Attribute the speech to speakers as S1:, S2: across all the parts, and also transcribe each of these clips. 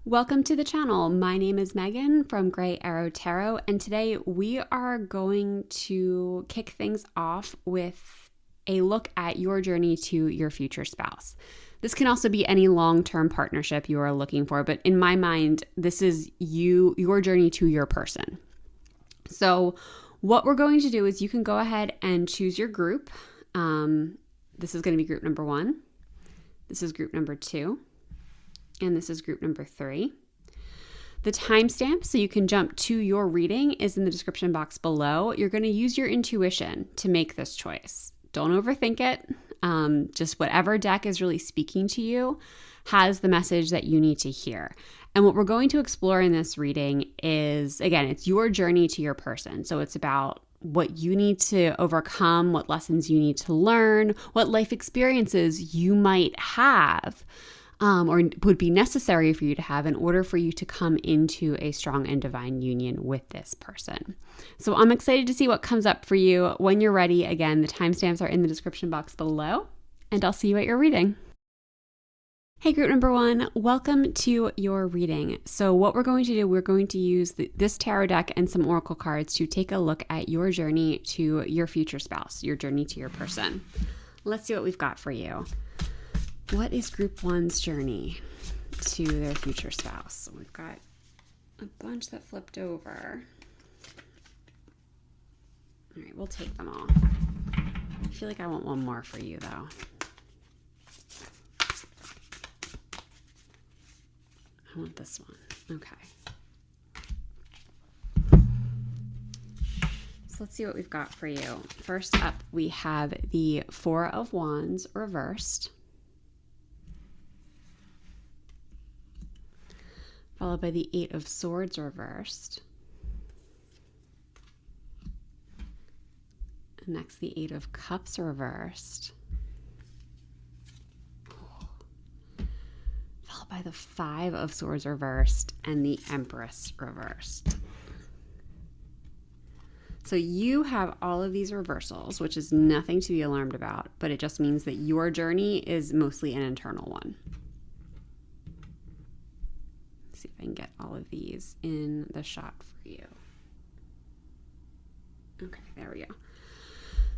S1: Welcome to the channel. My name is Megan from Gray Arrow Tarot, and today we are going to kick things off with a look at your journey to your future spouse. This can also be any long-term partnership you are looking for, but in my mind, this is your journey to your person. So what we're going to do is you can go ahead and choose your group. This is going to be group number 1. This is group number 2. And this is group number 3. The timestamp, so you can jump to your reading, is in the description box below. You're going to use your intuition to make this choice. Don't overthink it. Just whatever deck is really speaking to you has the message that you need to hear. And what we're going to explore in this reading is, again, it's your journey to your person. So it's about what you need to overcome, what lessons you need to learn, what life experiences you might have or would be necessary for you to have in order for you to come into a strong and divine union with this person. So I'm excited to see what comes up for you when you're ready. Again, the timestamps are in the description box below, and I'll see you at your reading. Hey, group number 1, welcome to your reading. So what we're going to do, we're going to use this tarot deck and some oracle cards to take a look at your journey to your future spouse, your journey to your person. Let's see what we've got for you. What is group 1's journey to their future spouse? We've got a bunch that flipped over. All right, we'll take them all. I feel like I want one more for you, though. I want this one. Okay. So let's see what we've got for you. First up, we have the 4 of Wands reversed, followed by the 8 of Swords reversed. And next, the 8 of Cups reversed. Followed by the 5 of Swords reversed and the Empress reversed. So you have all of these reversals, which is nothing to be alarmed about, but it just means that your journey is mostly an internal one. See if I can get all of these in the shot for you. Okay, there we go.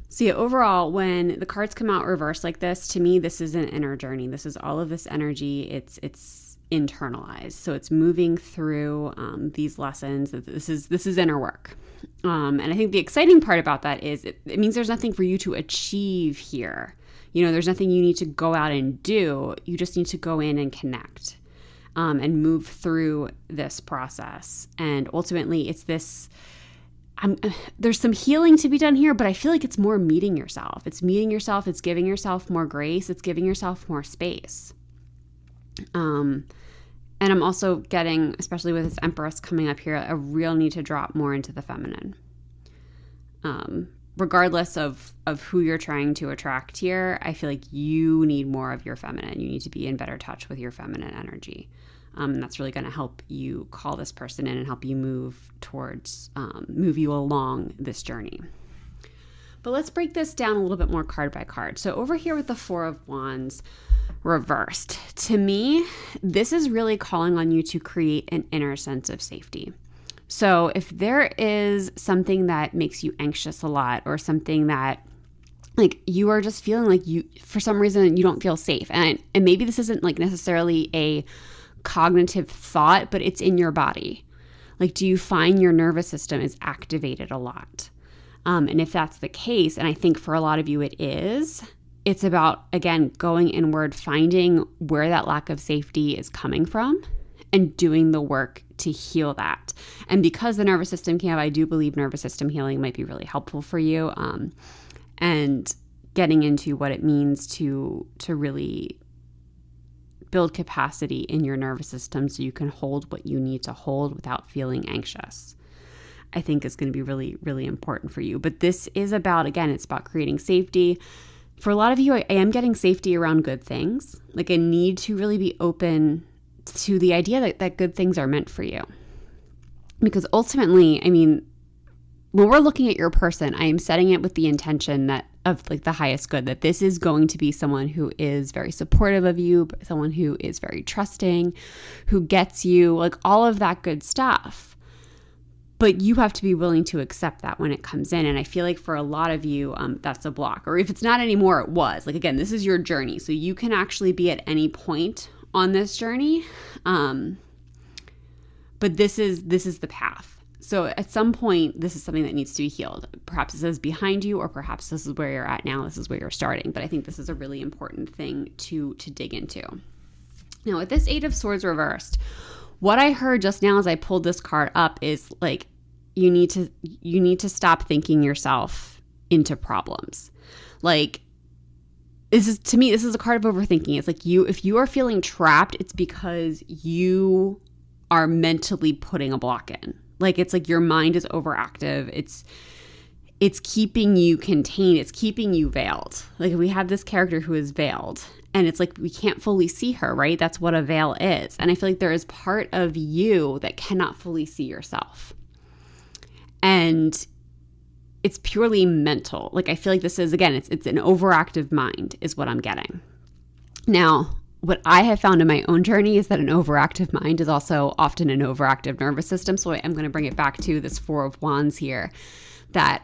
S1: So yeah, overall, when the cards come out reversed like this, to me, this is an inner journey. This is all of this energy. It's internalized. So it's moving through these lessons. This is inner work. And I think the exciting part about that is it means there's nothing for you to achieve here. You know, there's nothing you need to go out and do. You just need to go in and connect. And move through this process. And ultimately, it's this, there's some healing to be done here, but I feel like it's more meeting yourself. It's meeting yourself. It's giving yourself more grace. It's giving yourself more space. And I'm also getting, especially with this Empress coming up here, a real need to drop more into the feminine. Regardless of who you're trying to attract here, I feel like you need more of your feminine. You need to be in better touch with your feminine energy. And that's really going to help you call this person in and help you move you along this journey. But let's break this down a little bit more card by card. So over here with the 4 of Wands reversed, to me, this is really calling on you to create an inner sense of safety. So if there is something that makes you anxious a lot, or something that like you are just feeling like you, for some reason, you don't feel safe. And maybe this isn't like necessarily a cognitive thought, but it's in your body. Like, do you find your nervous system is activated a lot? And if that's the case, and I think for a lot of you it is, it's about, again, going inward, finding where that lack of safety is coming from and doing the work to heal that. And because the nervous system came up, I do believe nervous system healing might be really helpful for you. And getting into what it means to really build capacity in your nervous system so you can hold what you need to hold without feeling anxious, I think is going to be really, really important for you. But this is about, again, it's about creating safety. For a lot of you, I am getting safety around good things. Like, I need to really be open to the idea that good things are meant for you. Because ultimately, I mean, when we're looking at your person, I am setting it with the intention that of like the highest good, that this is going to be someone who is very supportive of you, someone who is very trusting, who gets you, like all of that good stuff. But you have to be willing to accept that when it comes in. And I feel like for a lot of you, that's a block. Or if it's not anymore, it was. Like, again, this is your journey. So you can actually be at any point on this journey. But this is the path. So at some point, this is something that needs to be healed. Perhaps this is behind you, or perhaps this is where you're at now. This is where you're starting. But I think this is a really important thing to dig into. Now, with this Eight of Swords reversed, what I heard just now as I pulled this card up is like, you need to stop thinking yourself into problems. Like, this is a card of overthinking. It's like if you are feeling trapped, it's because you are mentally putting a block in. Like, it's like your mind is overactive. It's keeping you contained. It's keeping you veiled. Like, we have this character who is veiled, and it's like we can't fully see her, right? That's what a veil is. And I feel like there is part of you that cannot fully see yourself. And it's purely mental. Like, I feel like this is, again, it's an overactive mind is what I'm getting. Now, what I have found in my own journey is that an overactive mind is also often an overactive nervous system. So I'm going to bring it back to this Four of Wands here, that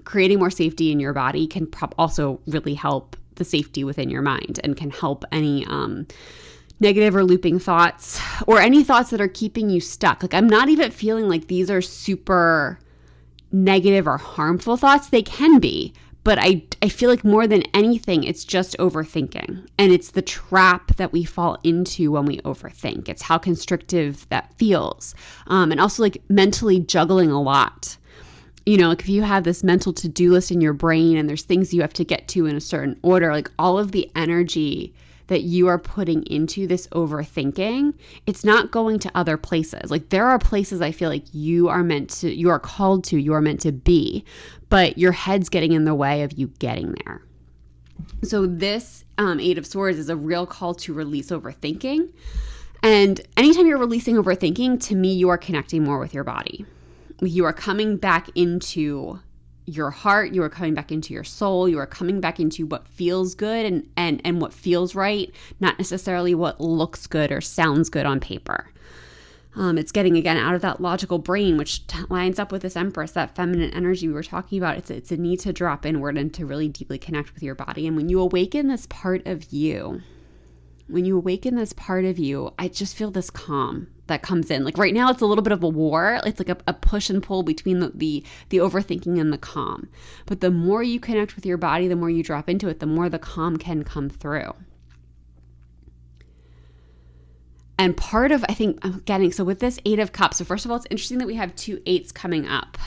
S1: creating more safety in your body can also really help the safety within your mind, and can help any negative or looping thoughts, or any thoughts that are keeping you stuck. Like, I'm not even feeling like these are super negative or harmful thoughts. They can be, but I feel like more than anything, it's just overthinking. And it's the trap that we fall into when we overthink. It's how constrictive that feels. And also like mentally juggling a lot. You know, like if you have this mental to-do list in your brain and there's things you have to get to in a certain order, like all of the energy that you are putting into this overthinking, it's not going to other places. Like, there are places I feel like you are meant to be, but your head's getting in the way of you getting there. So this Eight of Swords is a real call to release overthinking. And anytime you're releasing overthinking, to me, you are connecting more with your body. You are coming back into your heart, you are coming back into your soul, you are coming back into what feels good and what feels right, not necessarily what looks good or sounds good on paper. It's getting, again, out of that logical brain, which lines up with this Empress, that feminine energy we were talking about. It's a need to drop inward and to really deeply connect with your body. And when you awaken this part of you, I just feel this calm that comes in. Like right now, it's a little bit of a war. It's like a push and pull between the overthinking and the calm. But the more you connect with your body, the more you drop into it, the more the calm can come through. And part of, I think I'm getting, so with this Eight of Cups, so first of all, it's interesting that we have two eights coming up.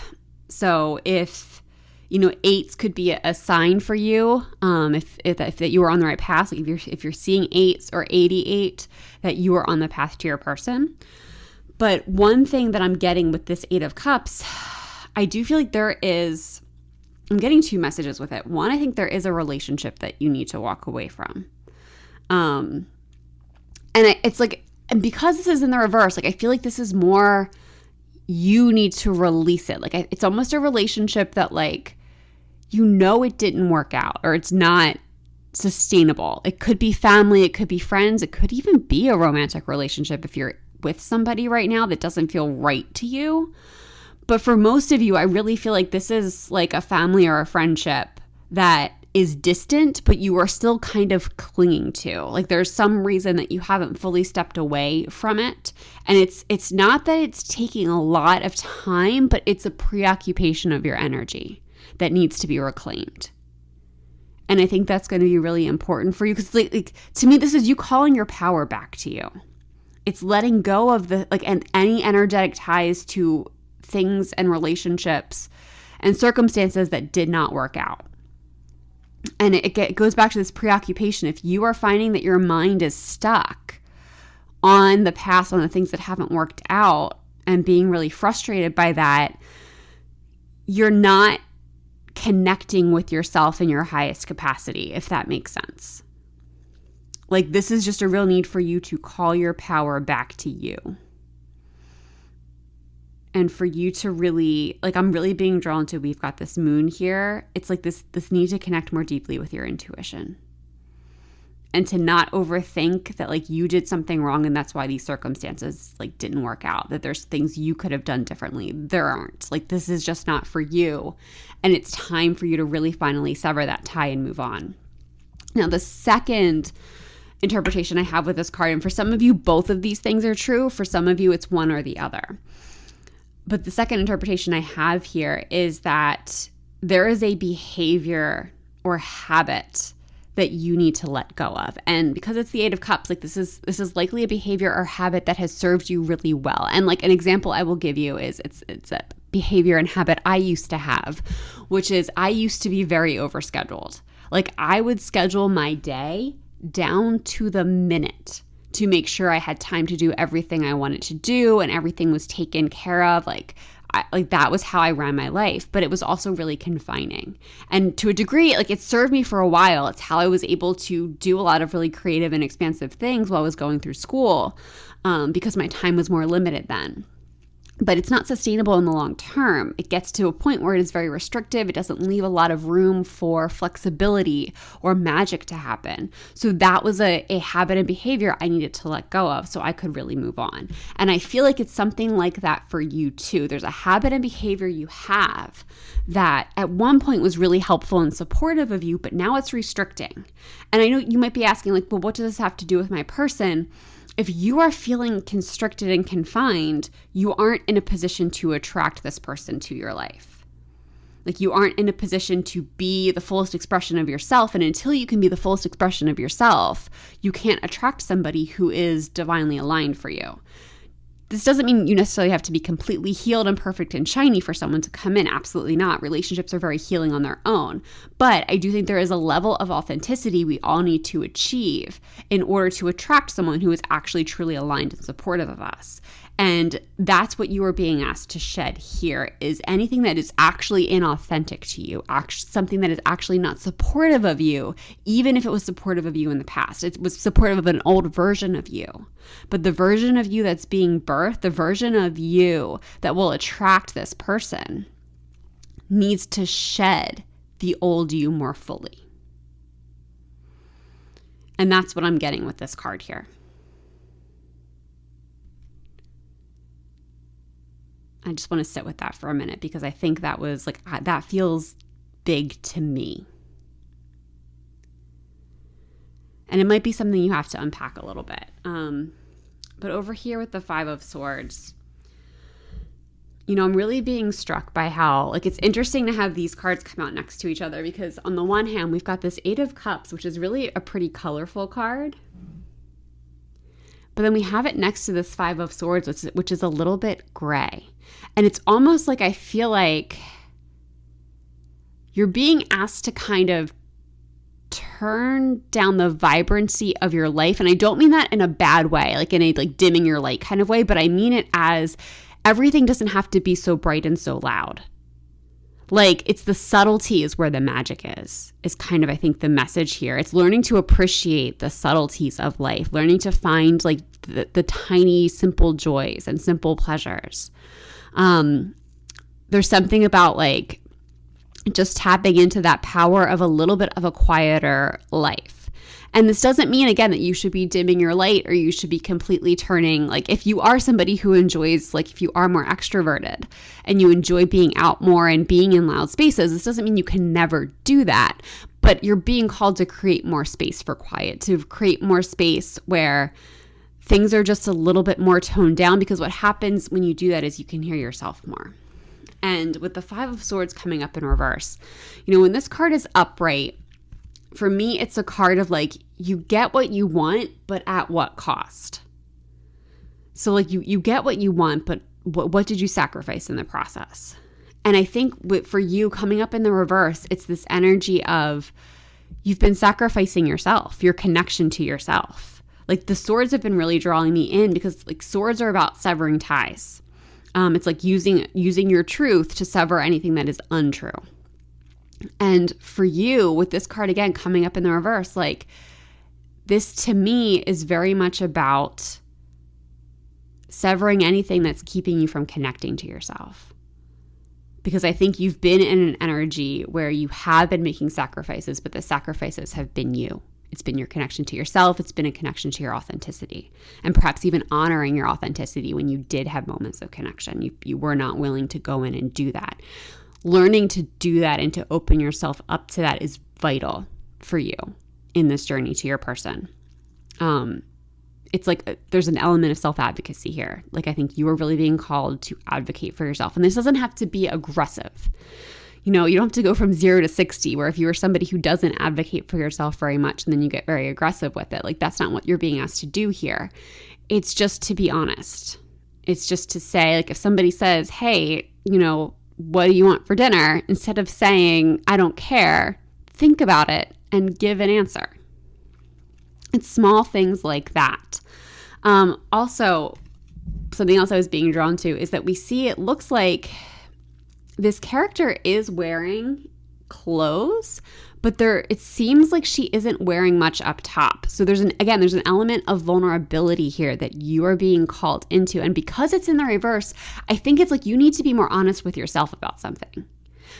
S1: So if, you know, eights could be a sign for you, if that you are on the right path. Like if you're seeing eights or 88, that you are on the path to your person. But one thing that I'm getting with this Eight of Cups, I do feel like I'm getting two messages with it. One, I think there is a relationship that you need to walk away from. It's like, and because this is in the reverse, like I feel like this is more, you need to release it. Like it's almost a relationship that, like, you know, it didn't work out, or it's not sustainable. It could be family, it could be friends, it could even be a romantic relationship if you're with somebody right now that doesn't feel right to you. But for most of you, I really feel like this is like a family or a friendship that is distant, but you are still kind of clinging to. Like there's some reason that you haven't fully stepped away from it. And it's not that it's taking a lot of time, but it's a preoccupation of your energy that needs to be reclaimed. And I think that's going to be really important for you, because like to me, this is you calling your power back to you. It's letting go of and any energetic ties to things and relationships and circumstances that did not work out. And it goes back to this preoccupation. If you are finding that your mind is stuck on the past, on the things that haven't worked out, and being really frustrated by that, you're not connecting with yourself in your highest capacity, if that makes sense. Like this is just a real need for you to call your power back to you. and for you to really, like, I'm really being drawn to, we've got this moon here. It's like this need to connect more deeply with your intuition and to not overthink that like you did something wrong and that's why these circumstances like didn't work out, that there's things you could have done differently. There aren't. Like, this is just not for you. And it's time for you to really finally sever that tie and move on. Now, the second interpretation I have with this card, and for some of you, both of these things are true. For some of you, it's one or the other. But the second interpretation I have here is that there is a behavior or habit that you need to let go of. And because it's the Eight of Cups, like this is likely a behavior or habit that has served you really well. And like an example I will give you is it's a behavior and habit I used to have, which is I used to be very overscheduled. Like, I would schedule my day down to the minute to make sure I had time to do everything I wanted to do and everything was taken care of. Like that was how I ran my life, but it was also really confining. And to a degree, like, it served me for a while. It's how I was able to do a lot of really creative and expansive things while I was going through school, because my time was more limited then. But it's not sustainable in the long term. It gets to a point where it is very restrictive. It doesn't leave a lot of room for flexibility or magic to happen. So that was a habit and behavior I needed to let go of so I could really move on. And I feel like it's something like that for you too. There's a habit and behavior you have that at one point was really helpful and supportive of you, but now it's restricting. And I know you might be asking, like, well, what does this have to do with my person? If you are feeling constricted and confined, you aren't in a position to attract this person to your life. Like, you aren't in a position to be the fullest expression of yourself. And until you can be the fullest expression of yourself, you can't attract somebody who is divinely aligned for you. This doesn't mean you necessarily have to be completely healed and perfect and shiny for someone to come in. Absolutely not. Relationships are very healing on their own. But I do think there is a level of authenticity we all need to achieve in order to attract someone who is actually truly aligned and supportive of us. And that's what you are being asked to shed here, is anything that is actually inauthentic to you, something that is actually not supportive of you, even if it was supportive of you in the past. It was supportive of an old version of you. But the version of you that's being birthed, the version of you that will attract this person, needs to shed the old you more fully. And that's what I'm getting with this card here. I just want to sit with that for a minute because I think that was like, that feels big to me. And it might be something you have to unpack a little bit. But over here with the Five of Swords, I'm really being struck by how, like, it's interesting to have these cards come out next to each other because on the one hand, we've got this Eight of Cups, which is really a pretty colorful card. But then we have it next to this Five of Swords, which is a little bit gray. And it's almost like I feel like you're being asked to kind of turn down the vibrancy of your life. And I don't mean that in a bad way, like in a like dimming your light kind of way, but I mean it as everything doesn't have to be so bright and so loud. Like, it's the subtleties where the magic is kind of, I think, the message here. It's learning to appreciate the subtleties of life, learning to find like the tiny, simple joys and simple pleasures. There's something about like just tapping into that power of a little bit of a quieter life. And this doesn't mean, again, that you should be dimming your light or you should be completely turning. Like, if you are somebody who enjoys, like, if you are more extroverted and you enjoy being out more and being in loud spaces, this doesn't mean you can never do that. But you're being called to create more space for quiet, to create more space where things are just a little bit more toned down, because what happens when you do that is you can hear yourself more. And with the Five of Swords coming up in reverse, when this card is upright, for me, it's a card of like, you get what you want, but at what cost? So like you get what you want, but what did you sacrifice in the process? And I think for you coming up in the reverse, it's this energy of you've been sacrificing yourself, your connection to yourself. Like, the swords have been really drawing me in because like swords are about severing ties. It's like using your truth to sever anything that is untrue. And for you, with this card again coming up in the reverse, like, this to me is very much about severing anything that's keeping you from connecting to yourself. Because I think you've been in an energy where you have been making sacrifices, but the sacrifices have been you. It's been your connection to yourself. It's been a connection to your authenticity, and perhaps even honoring your authenticity when you did have moments of connection. You were not willing to go in and do that. Learning to do that and to open yourself up to that is vital for you in this journey to your person. It's like there's an element of self-advocacy here. Like I think you are really being called to advocate for yourself. And this doesn't have to be aggressive. You don't have to go from 0 to 60, where if you are somebody who doesn't advocate for yourself very much and then you get very aggressive with it, like that's not what you're being asked to do here. It's just to be honest. It's just to say, like if somebody says, hey, what do you want for dinner? Instead of saying, I don't care, think about it and give an answer. It's small things like that. Also, something else I was being drawn to is that we see it looks like this character is wearing clothes, but it seems like she isn't wearing much up top. So there's an element of vulnerability here that you are being called into. And because it's in the reverse, I think it's like you need to be more honest with yourself about something.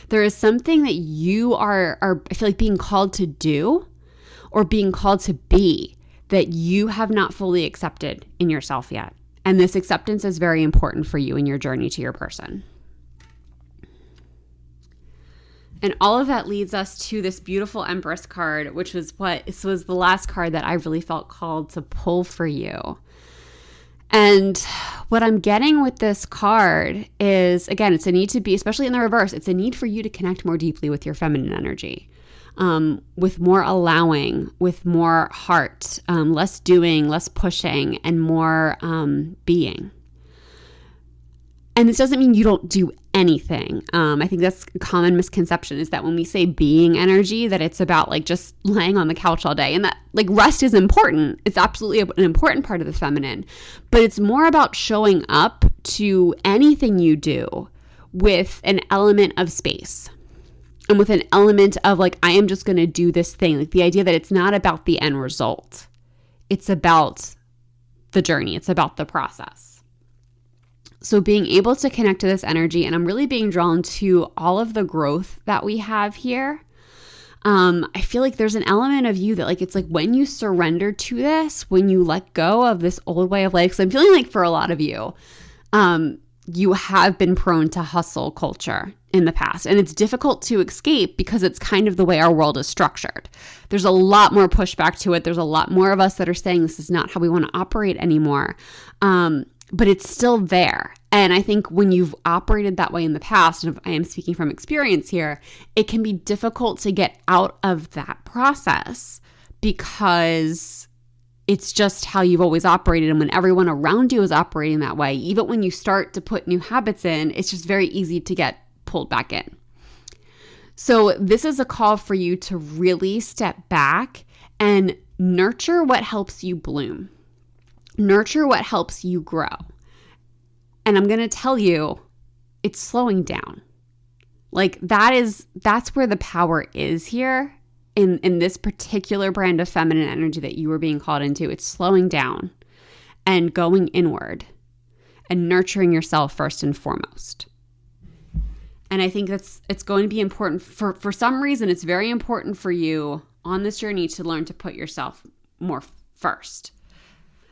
S1: There is something that you are I feel like being called to do or being called to be that you have not fully accepted in yourself yet. And this acceptance is very important for you in your journey to your person. And all of that leads us to this beautiful Empress card, which was this was the last card that I really felt called to pull for you. And what I'm getting with this card is, again, it's a need to be, especially in the reverse, it's a need for you to connect more deeply with your feminine energy, with more allowing, with more heart, less doing, less pushing, and more being. And this doesn't mean you don't do anything. I think that's a common misconception, is that when we say being energy, that it's about like just laying on the couch all day, and that like rest is important. It's absolutely an important part of the feminine, but it's more about showing up to anything you do with an element of space and with an element of like, I am just going to do this thing. Like the idea that it's not about the end result. It's about the journey. It's about the process. So being able to connect to this energy, and I'm really being drawn to all of the growth that we have here. I feel like there's an element of you that like, it's like when you surrender to this, when you let go of this old way of life, because I'm feeling like for a lot of you, you have been prone to hustle culture in the past, and it's difficult to escape because it's kind of the way our world is structured. There's a lot more pushback to it. There's a lot more of us that are saying this is not how we want to operate anymore. But it's still there. And I think when you've operated that way in the past, and if I am speaking from experience here, it can be difficult to get out of that process because it's just how you've always operated. And when everyone around you is operating that way, even when you start to put new habits in, it's just very easy to get pulled back in. So this is a call for you to really step back and nurture what helps you bloom. Nurture what helps you grow. And I'm going to tell you, it's slowing down. Like that's where the power is here in this particular brand of feminine energy that you are being called into. It's slowing down and going inward and nurturing yourself first and foremost. And I think it's going to be important for some reason. It's very important for you on this journey to learn to put yourself more first.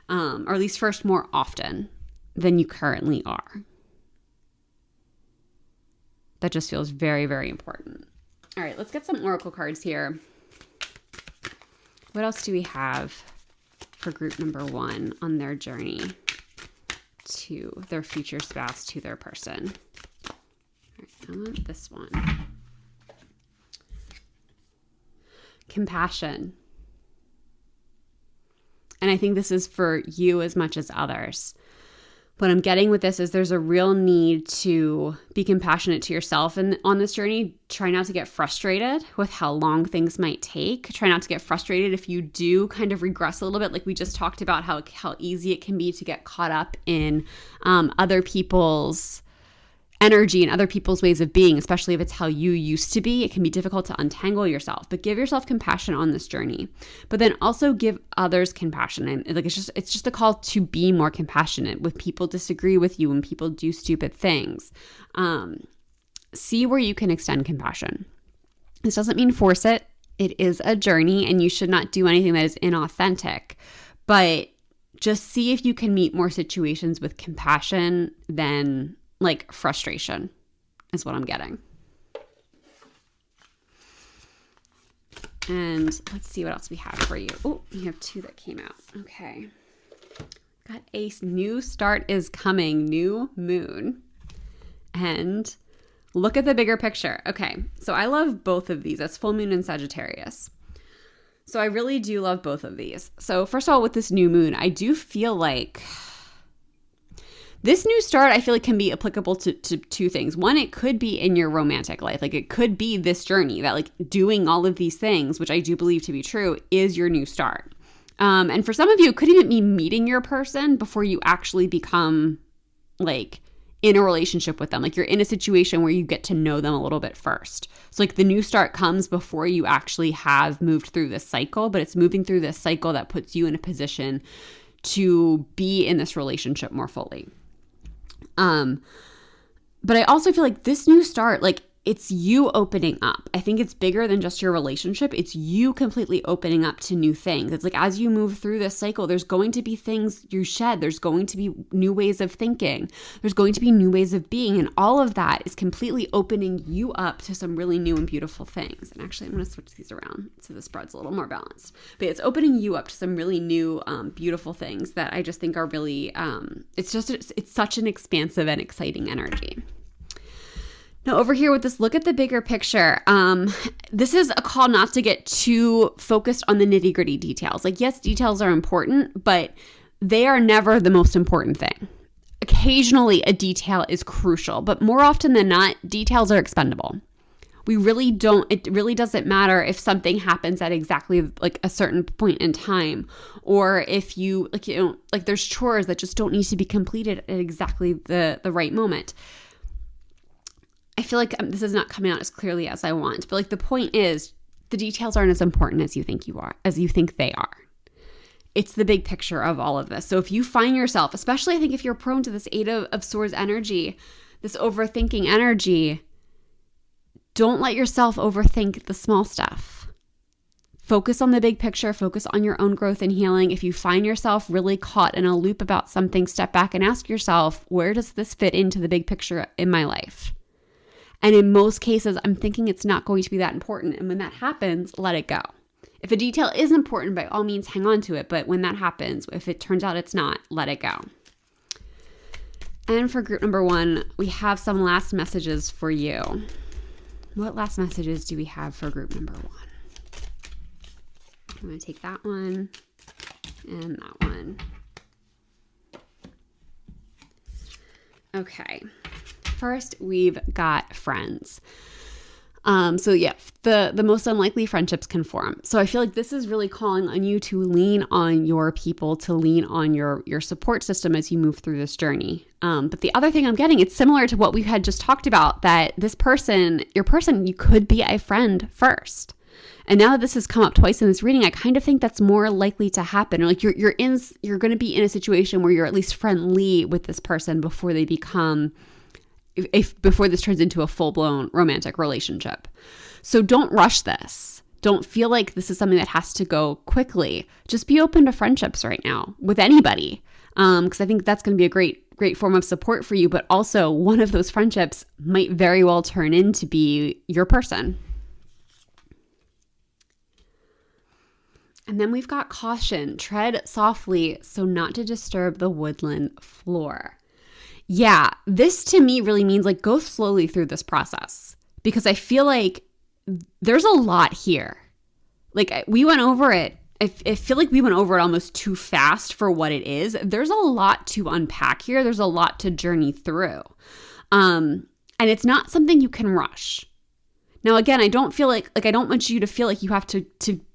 S1: Or at least first more often than you currently are. That just feels very, very important. All right, let's get some oracle cards here. What else do we have for group number 1 on their journey to their future spouse, to their person? All right, I want this one. Compassion. And I think this is for you as much as others. What I'm getting with this is there's a real need to be compassionate to yourself. And on this journey, try not to get frustrated with how long things might take. Try not to get frustrated if you do kind of regress a little bit. Like we just talked about how easy it can be to get caught up in other people's energy and other people's ways of being, especially if it's how you used to be. It can be difficult to untangle yourself, but give yourself compassion on this journey. But then also give others compassion. And like it's just a call to be more compassionate when people disagree with you, when people do stupid things. See where you can extend compassion. This doesn't mean force it. It is a journey, and you should not do anything that is inauthentic. But just see if you can meet more situations with compassion than like frustration is what I'm getting. And let's see what else we have for you. Oh, we have 2 that came out. Okay. Got a new start is coming, new moon. And look at the bigger picture. Okay. So I love both of these. That's full moon and Sagittarius. So I really do love both of these. So first of all, with this new moon, I do feel like this new start, I feel like can be applicable to 2 things. One, it could be in your romantic life. Like it could be this journey that like doing all of these things, which I do believe to be true, is your new start. And for some of you, it could even be meeting your person before you actually become like in a relationship with them. Like you're in a situation where you get to know them a little bit first. So like the new start comes before you actually have moved through this cycle, but it's moving through this cycle that puts you in a position to be in this relationship more fully. But I also feel like this new start, like it's you opening up. I think it's bigger than just your relationship. It's you completely opening up to new things. It's like as you move through this cycle, there's going to be things you shed. There's going to be new ways of thinking. There's going to be new ways of being. And all of that is completely opening you up to some really new and beautiful things. And actually, I'm going to switch these around so the spread's a little more balanced. But it's opening you up to some really new, beautiful things that I just think are really, it's such an expansive and exciting energy. Now over here with this, look at the bigger picture. This is a call not to get too focused on the nitty gritty details. Like yes, details are important, but they are never the most important thing. Occasionally a detail is crucial, but more often than not, details are expendable. It really doesn't matter if something happens at exactly like a certain point in time, or if you like there's chores that just don't need to be completed at exactly the right moment. I feel like this is not coming out as clearly as I want, but like the point is the details aren't as important as you think they are. It's the big picture of all of this. So if you find yourself, especially I think if you're prone to this 8 of Swords energy, this overthinking energy, don't let yourself overthink the small stuff. Focus on the big picture, focus on your own growth and healing. If you find yourself really caught in a loop about something, step back and ask yourself, where does this fit into the big picture in my life? And in most cases, I'm thinking it's not going to be that important. And when that happens, let it go. If a detail is important, by all means, hang on to it. But when that happens, if it turns out it's not, let it go. And for group number 1, we have some last messages for you. What last messages do we have for group number 1? I'm going to take that one and that one. Okay. First, we've got friends. So yeah, the most unlikely friendships can form. So I feel like this is really calling on you to lean on your people, to lean on your support system as you move through this journey. But the other thing I'm getting, it's similar to what we had just talked about, that this person, your person, you could be a friend first. And now that this has come up twice in this reading, I kind of think that's more likely to happen. Or like you're going to be in a situation where you're at least friendly with this person before they become, before this turns into a full-blown romantic relationship. So don't rush this. Don't feel like this is something that has to go quickly. Just be open to friendships right now with anybody. Because I think that's going to be a great form of support for you. But also one of those friendships might very well turn into be your person. And then we've got caution, tread softly so not to disturb the woodland floor. Yeah, this to me really means like go slowly through this process, because I feel like there's a lot here. Like we went over it. I feel like we went over it almost too fast for what it is. There's a lot to unpack here. There's a lot to journey through. And it's not something you can rush. Now, again, I don't feel like I don't want you to feel like you have to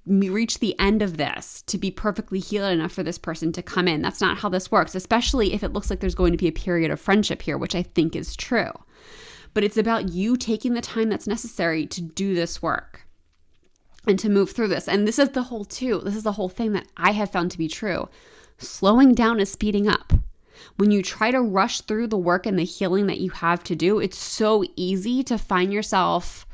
S1: reach the end of this to be perfectly healed enough for this person to come in. That's not how this works, especially if it looks like there's going to be a period of friendship here, which I think is true. but it's about you taking the time that's necessary to do this work and to move through this. And this is the whole thing that I have found to be true. Slowing down is speeding up. When you try to rush through the work and the healing that you have to do, it's so easy to find yourself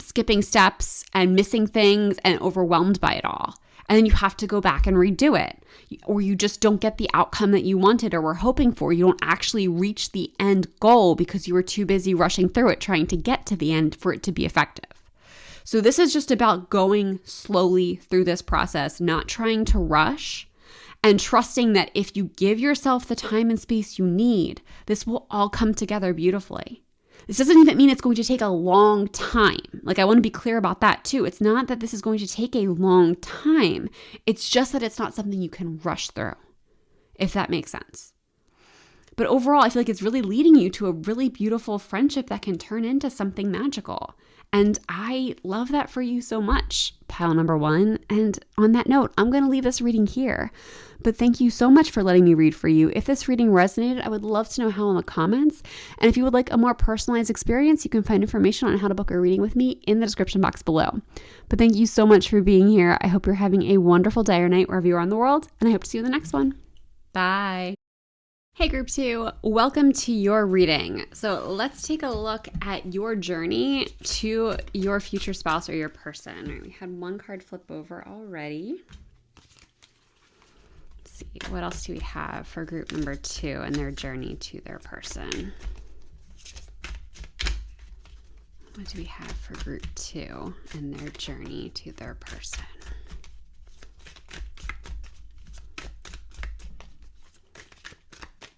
S1: skipping steps and missing things and overwhelmed by it all. And then you have to go back and redo it. Or you just don't get the outcome that you wanted or were hoping for. You don't actually reach the end goal because you were too busy rushing through it, trying to get to the end for it to be effective. So this is just about going slowly through this process, not trying to rush, and trusting that if you give yourself the time and space you need, this will all come together beautifully. This doesn't even mean it's going to take a long time. Like, I want to be clear about that too. It's not that this is going to take a long time. It's just that it's not something you can rush through, if that makes sense. But overall, I feel like it's really leading you to a really beautiful friendship that can turn into something magical. And I love that for you so much, pile number one. And on that note, I'm going to leave this reading here. But thank you so much for letting me read for you. If this reading resonated, I would love to know how in the comments. And if you would like a more personalized experience, you can find information on how to book a reading with me in the description box below. But thank you so much for being here. I hope you're having a wonderful day or night wherever you are in the world. And I hope to see you in the next one. Bye. Hey Group 2, welcome to your reading. So let's take a look at your journey to your future spouse or your person. All right, we had one card flip over already. Let's see, what else do we have for group number 2 and their journey to their person? What do we have for group 2 and their journey to their person?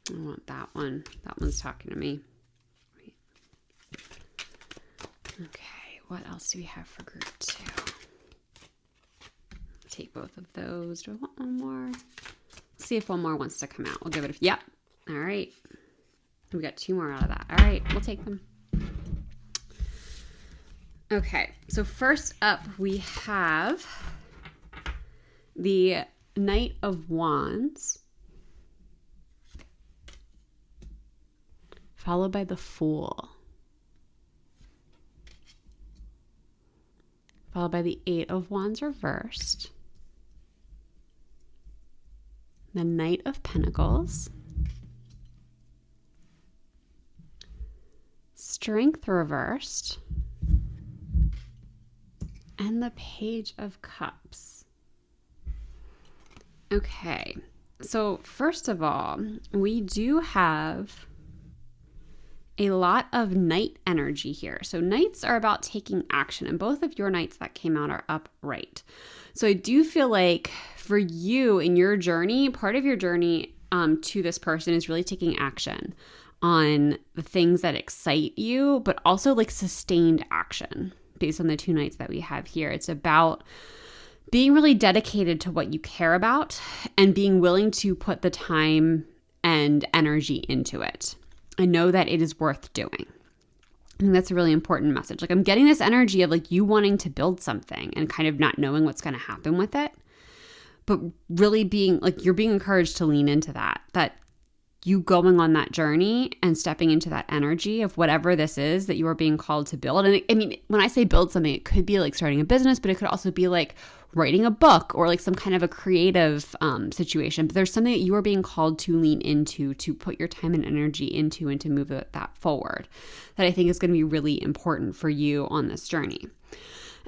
S1: I want that one. That one's talking to me. Wait. Okay, what else do we have for group 2? Take both of those. Do I want one more? Let's see if one more wants to come out. We'll give it a... Yep. All right. We got 2 more out of that. All right, we'll take them. Okay, so first up we have the Knight of Wands, followed by the Fool, followed by the 8 of Wands reversed, the Knight of Pentacles, Strength reversed, and the Page of Cups. Okay, so first of all, we do have a lot of Knight energy here. So Knights are about taking action, and both of your Knights that came out are upright. So I do feel like for you in your journey, part of your journey to this person is really taking action on the things that excite you, but also like sustained action based on the 2 Knights that we have here. It's about being really dedicated to what you care about and being willing to put the time and energy into it. I know that it is worth doing. I think that's a really important message. Like, I'm getting this energy of like you wanting to build something and kind of not knowing what's going to happen with it, but really being like, you're being encouraged to lean into that you going on that journey and stepping into that energy of whatever this is that you are being called to build. And I mean, when I say build something, it could be like starting a business, but it could also be like writing a book or like some kind of a creative situation. But there's something that you are being called to lean into, to put your time and energy into, and to move that forward, that I think is going to be really important for you on this journey.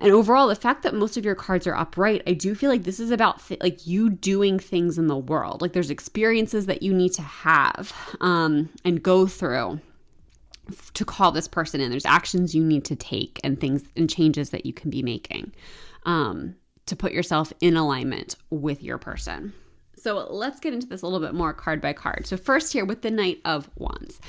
S1: And overall, the fact that most of your cards are upright, I do feel like this is about like you doing things in the world. Like there's experiences that you need to have and go through to call this person in. There's actions you need to take and things and changes that you can be making to put yourself in alignment with your person. So let's get into this a little bit more card by card. So first here with the Knight of Wands.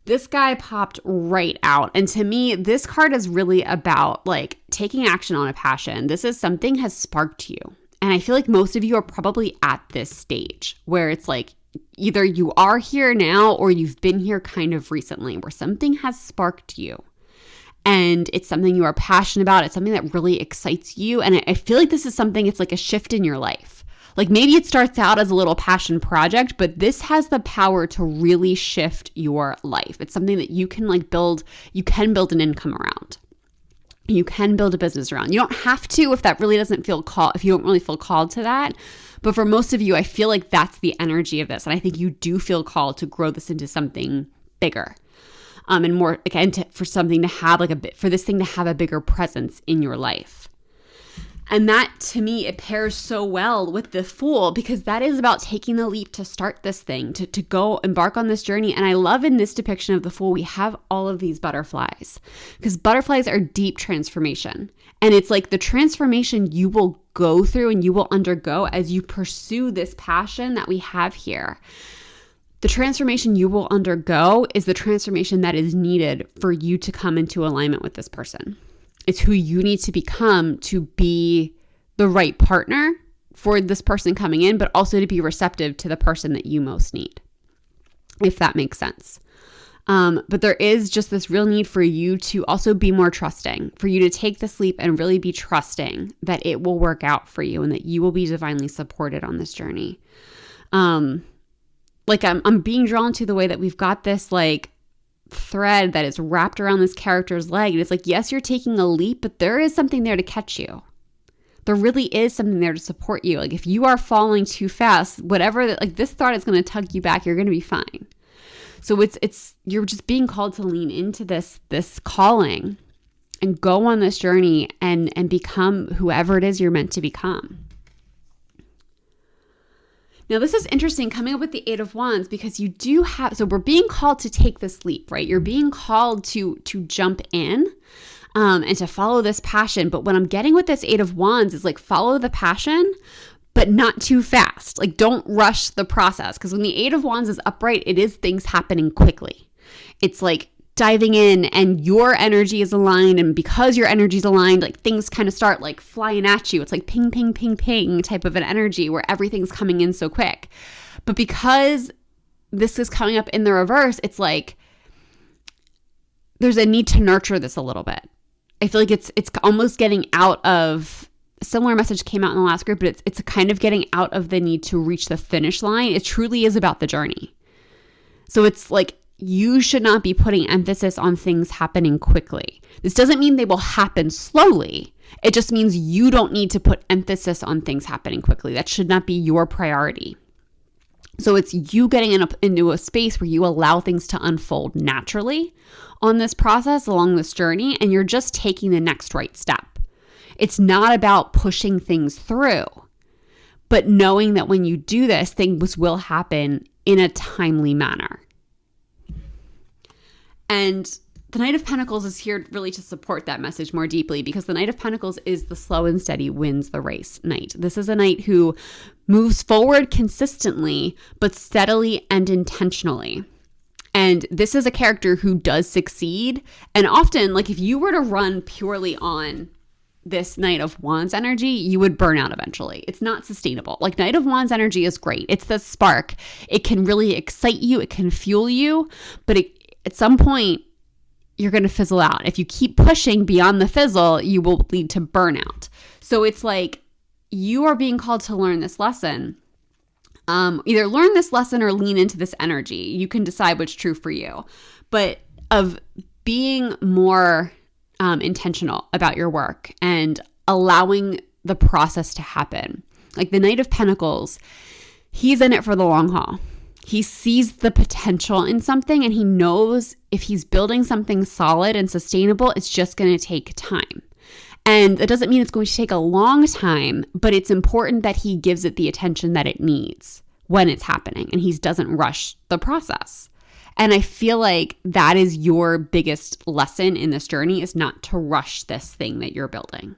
S1: This guy popped right out. And to me, this card is really about like taking action on a passion. This is something has sparked you. And I feel like most of you are probably at this stage where it's like either you are here now or you've been here kind of recently where something has sparked you. And it's something you are passionate about. It's something that really excites you. And I feel like this is something, it's like a shift in your life. Like maybe it starts out as a little passion project, but this has the power to really shift your life. It's something that you can build an income around. You can build a business around. You don't have to if that really doesn't feel called, if you don't really feel called to that. But for most of you, I feel like that's the energy of this. And I think you do feel called to grow this into something bigger. And more, again, for something to have for this thing to have a bigger presence in your life. And that, to me, it pairs so well with the Fool, because that is about taking the leap to start this thing, to go embark on this journey. And I love in this depiction of the Fool, we have all of these butterflies, because butterflies are deep transformation. And it's like the transformation you will go through and you will undergo as you pursue this passion that we have here. The transformation you will undergo is the transformation that is needed for you to come into alignment with this person. It's who you need to become to be the right partner for this person coming in, but also to be receptive to the person that you most need, if that makes sense. But there is just this real need for you to also be more trusting, for you to take this leap and really be trusting that it will work out for you and that you will be divinely supported on this journey. I'm being drawn to the way that we've got this thread that is wrapped around this character's leg. And it's like, yes, you're taking a leap, but there is something there to catch you. There really is something there to support you. Like if you are falling too fast, whatever, this thought is going to tug you back, you're going to be fine. So you're just being called to lean into this calling and go on this journey and become whoever it is you're meant to become. Now, this is interesting coming up with the Eight of Wands, because so we're being called to take this leap, right? You're being called to jump in and to follow this passion. But what I'm getting with this Eight of Wands is follow the passion, but not too fast. Don't rush the process. Because when the Eight of Wands is upright, it is things happening quickly. It's diving in and your energy is aligned. And because your energy is aligned, things kind of start flying at you. It's ping, ping, ping, ping type of an energy where everything's coming in so quick. But because this is coming up in the reverse, it's there's a need to nurture this a little bit. I feel like it's almost getting out of, a similar message came out in the last group, but it's kind of getting out of the need to reach the finish line. It truly is about the journey. So it's you should not be putting emphasis on things happening quickly. This doesn't mean they will happen slowly. It just means you don't need to put emphasis on things happening quickly. That should not be your priority. So it's you getting into a space where you allow things to unfold naturally on this process along this journey, and you're just taking the next right step. It's not about pushing things through, but knowing that when you do this, things will happen in a timely manner. And the Knight of Pentacles is here really to support that message more deeply, because the Knight of Pentacles is the slow and steady wins the race knight. This is a knight who moves forward consistently, but steadily and intentionally. And this is a character who does succeed. And often, if you were to run purely on this Knight of Wands energy, you would burn out eventually. It's not sustainable. Knight of Wands energy is great. It's the spark. It can really excite you. It can fuel you. But at some point, you're going to fizzle out. If you keep pushing beyond the fizzle, you will lead to burnout. So it's you are being called to learn this lesson. Either learn this lesson or lean into this energy. You can decide what's true for you. But of being more intentional about your work and allowing the process to happen. The Knight of Pentacles, he's in it for the long haul. He sees the potential in something, and he knows if he's building something solid and sustainable, it's just going to take time. And that doesn't mean it's going to take a long time, but it's important that he gives it the attention that it needs when it's happening, and he doesn't rush the process. And I feel like that is your biggest lesson in this journey, is not to rush this thing that you're building.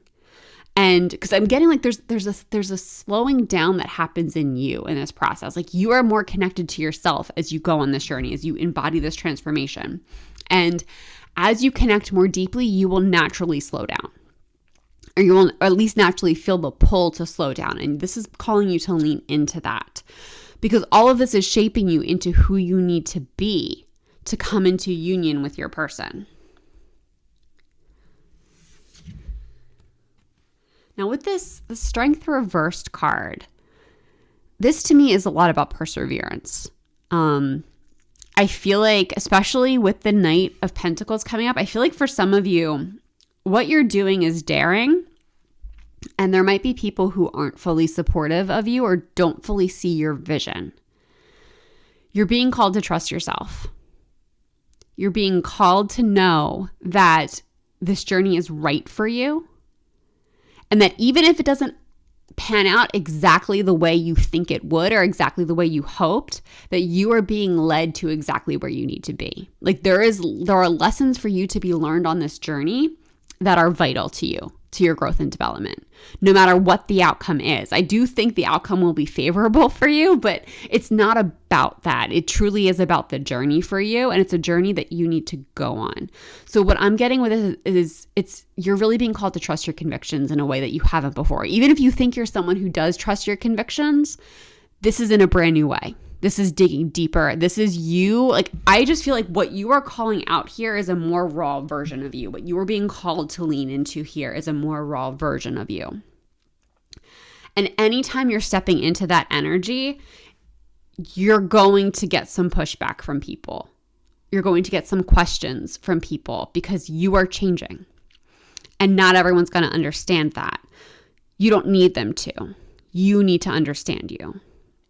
S1: And because I'm getting there's a slowing down that happens in you in this process. You are more connected to yourself as you go on this journey, as you embody this transformation. And as you connect more deeply, you will naturally slow down. Or you will at least naturally feel the pull to slow down. And this is calling you to lean into that. Because all of this is shaping you into who you need to be to come into union with your person. Now with the Strength Reversed card, this to me is a lot about perseverance. I feel like, especially with the Knight of Pentacles coming up, I feel like for some of you, what you're doing is daring. And there might be people who aren't fully supportive of you or don't fully see your vision. You're being called to trust yourself. You're being called to know that this journey is right for you. And that even if it doesn't pan out exactly the way you think it would or exactly the way you hoped, that you are being led to exactly where you need to be. Like there are lessons for you to be learned on this journey that are vital to you, to your growth and development, no matter what the outcome is. I do think the outcome will be favorable for you, but it's not about that. It truly is about the journey for you, and it's a journey that you need to go on. So what I'm getting with it is you're really being called to trust your convictions in a way that you haven't before. Even if you think you're someone who does trust your convictions, this is in a brand new way. This is digging deeper. This is you. Like, I just feel like what you are calling out here is a more raw version of you. What you are being called to lean into here is a more raw version of you. And anytime you're stepping into that energy, you're going to get some pushback from people. You're going to get some questions from people because you are changing. And not everyone's going to understand that. You don't need them to. You need to understand you.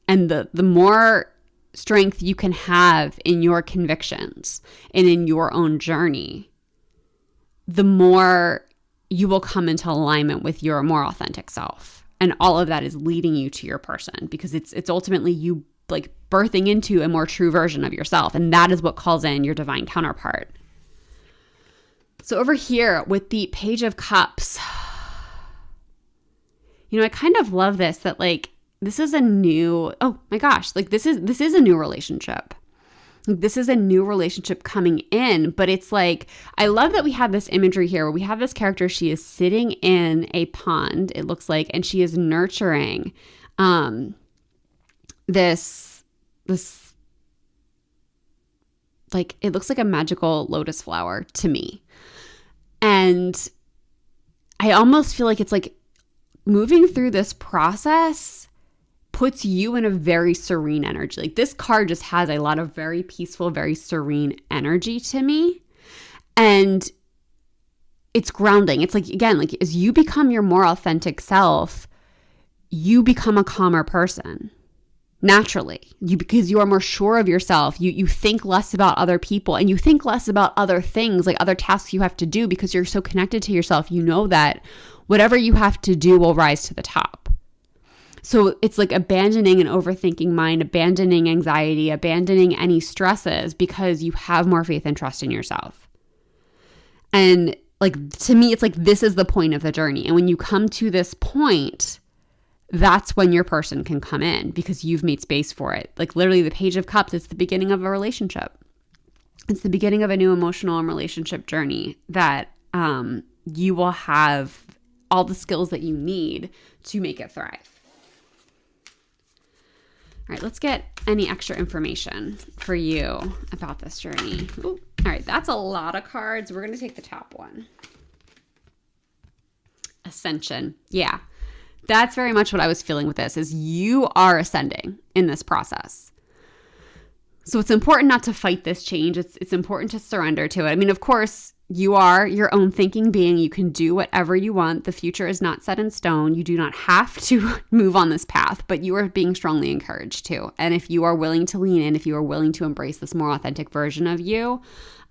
S1: And the more strength you can have in your convictions and in your own journey, the more you will come into alignment with your more authentic self. And all of that is leading you to your person, because it's ultimately you like birthing into a more true version of yourself. And that is what calls in your divine counterpart. So over here with the Page of Cups, I kind of love this, that like, this is a new, oh my gosh, like this is a new relationship. This is a new relationship coming in, but it's like, I love that we have this imagery here where we have this character. She is sitting in a pond, it looks like, and she is nurturing this like, it looks like a magical lotus flower to me. And I almost feel like it's like moving through this process puts you in a very serene energy. Like this card just has a lot of very peaceful, very serene energy to me. And it's grounding. It's like, again, like as you become your more authentic self, you become a calmer person naturally. Because you are more sure of yourself. You think less about other people, and you think less about other things, like other tasks you have to do, because you're so connected to yourself. You know that whatever you have to do will rise to the top. So it's like abandoning an overthinking mind, abandoning anxiety, abandoning any stresses, because you have more faith and trust in yourself. And like, to me, it's like, this is the point of the journey. And when you come to this point, that's when your person can come in, because you've made space for it. Like literally the Page of Cups, it's the beginning of a relationship. It's the beginning of a new emotional and relationship journey that you will have all the skills that you need to make it thrive. All right, let's get any extra information for you about this journey. Ooh, all right, that's a lot of cards. We're going to take the top one. Ascension. Yeah, that's very much what I was feeling with this, is you are ascending in this process. So it's important not to fight this change. It's important to surrender to it. I mean, of course, you are your own thinking being. You can do whatever you want. The future is not set in stone. You do not have to move on this path, but you are being strongly encouraged to. And if you are willing to lean in, if you are willing to embrace this more authentic version of you,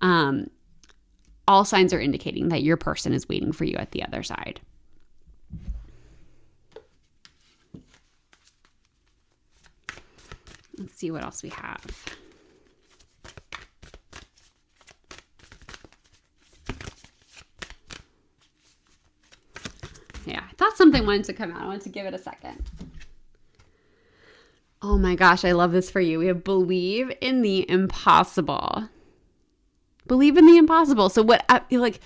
S1: all signs are indicating that your person is waiting for you at the other side. Let's see what else we have. Yeah, I thought something wanted to come out. I wanted to give it a second. Oh my gosh, I love this for you. We have believe in the impossible. Believe in the impossible. So what, like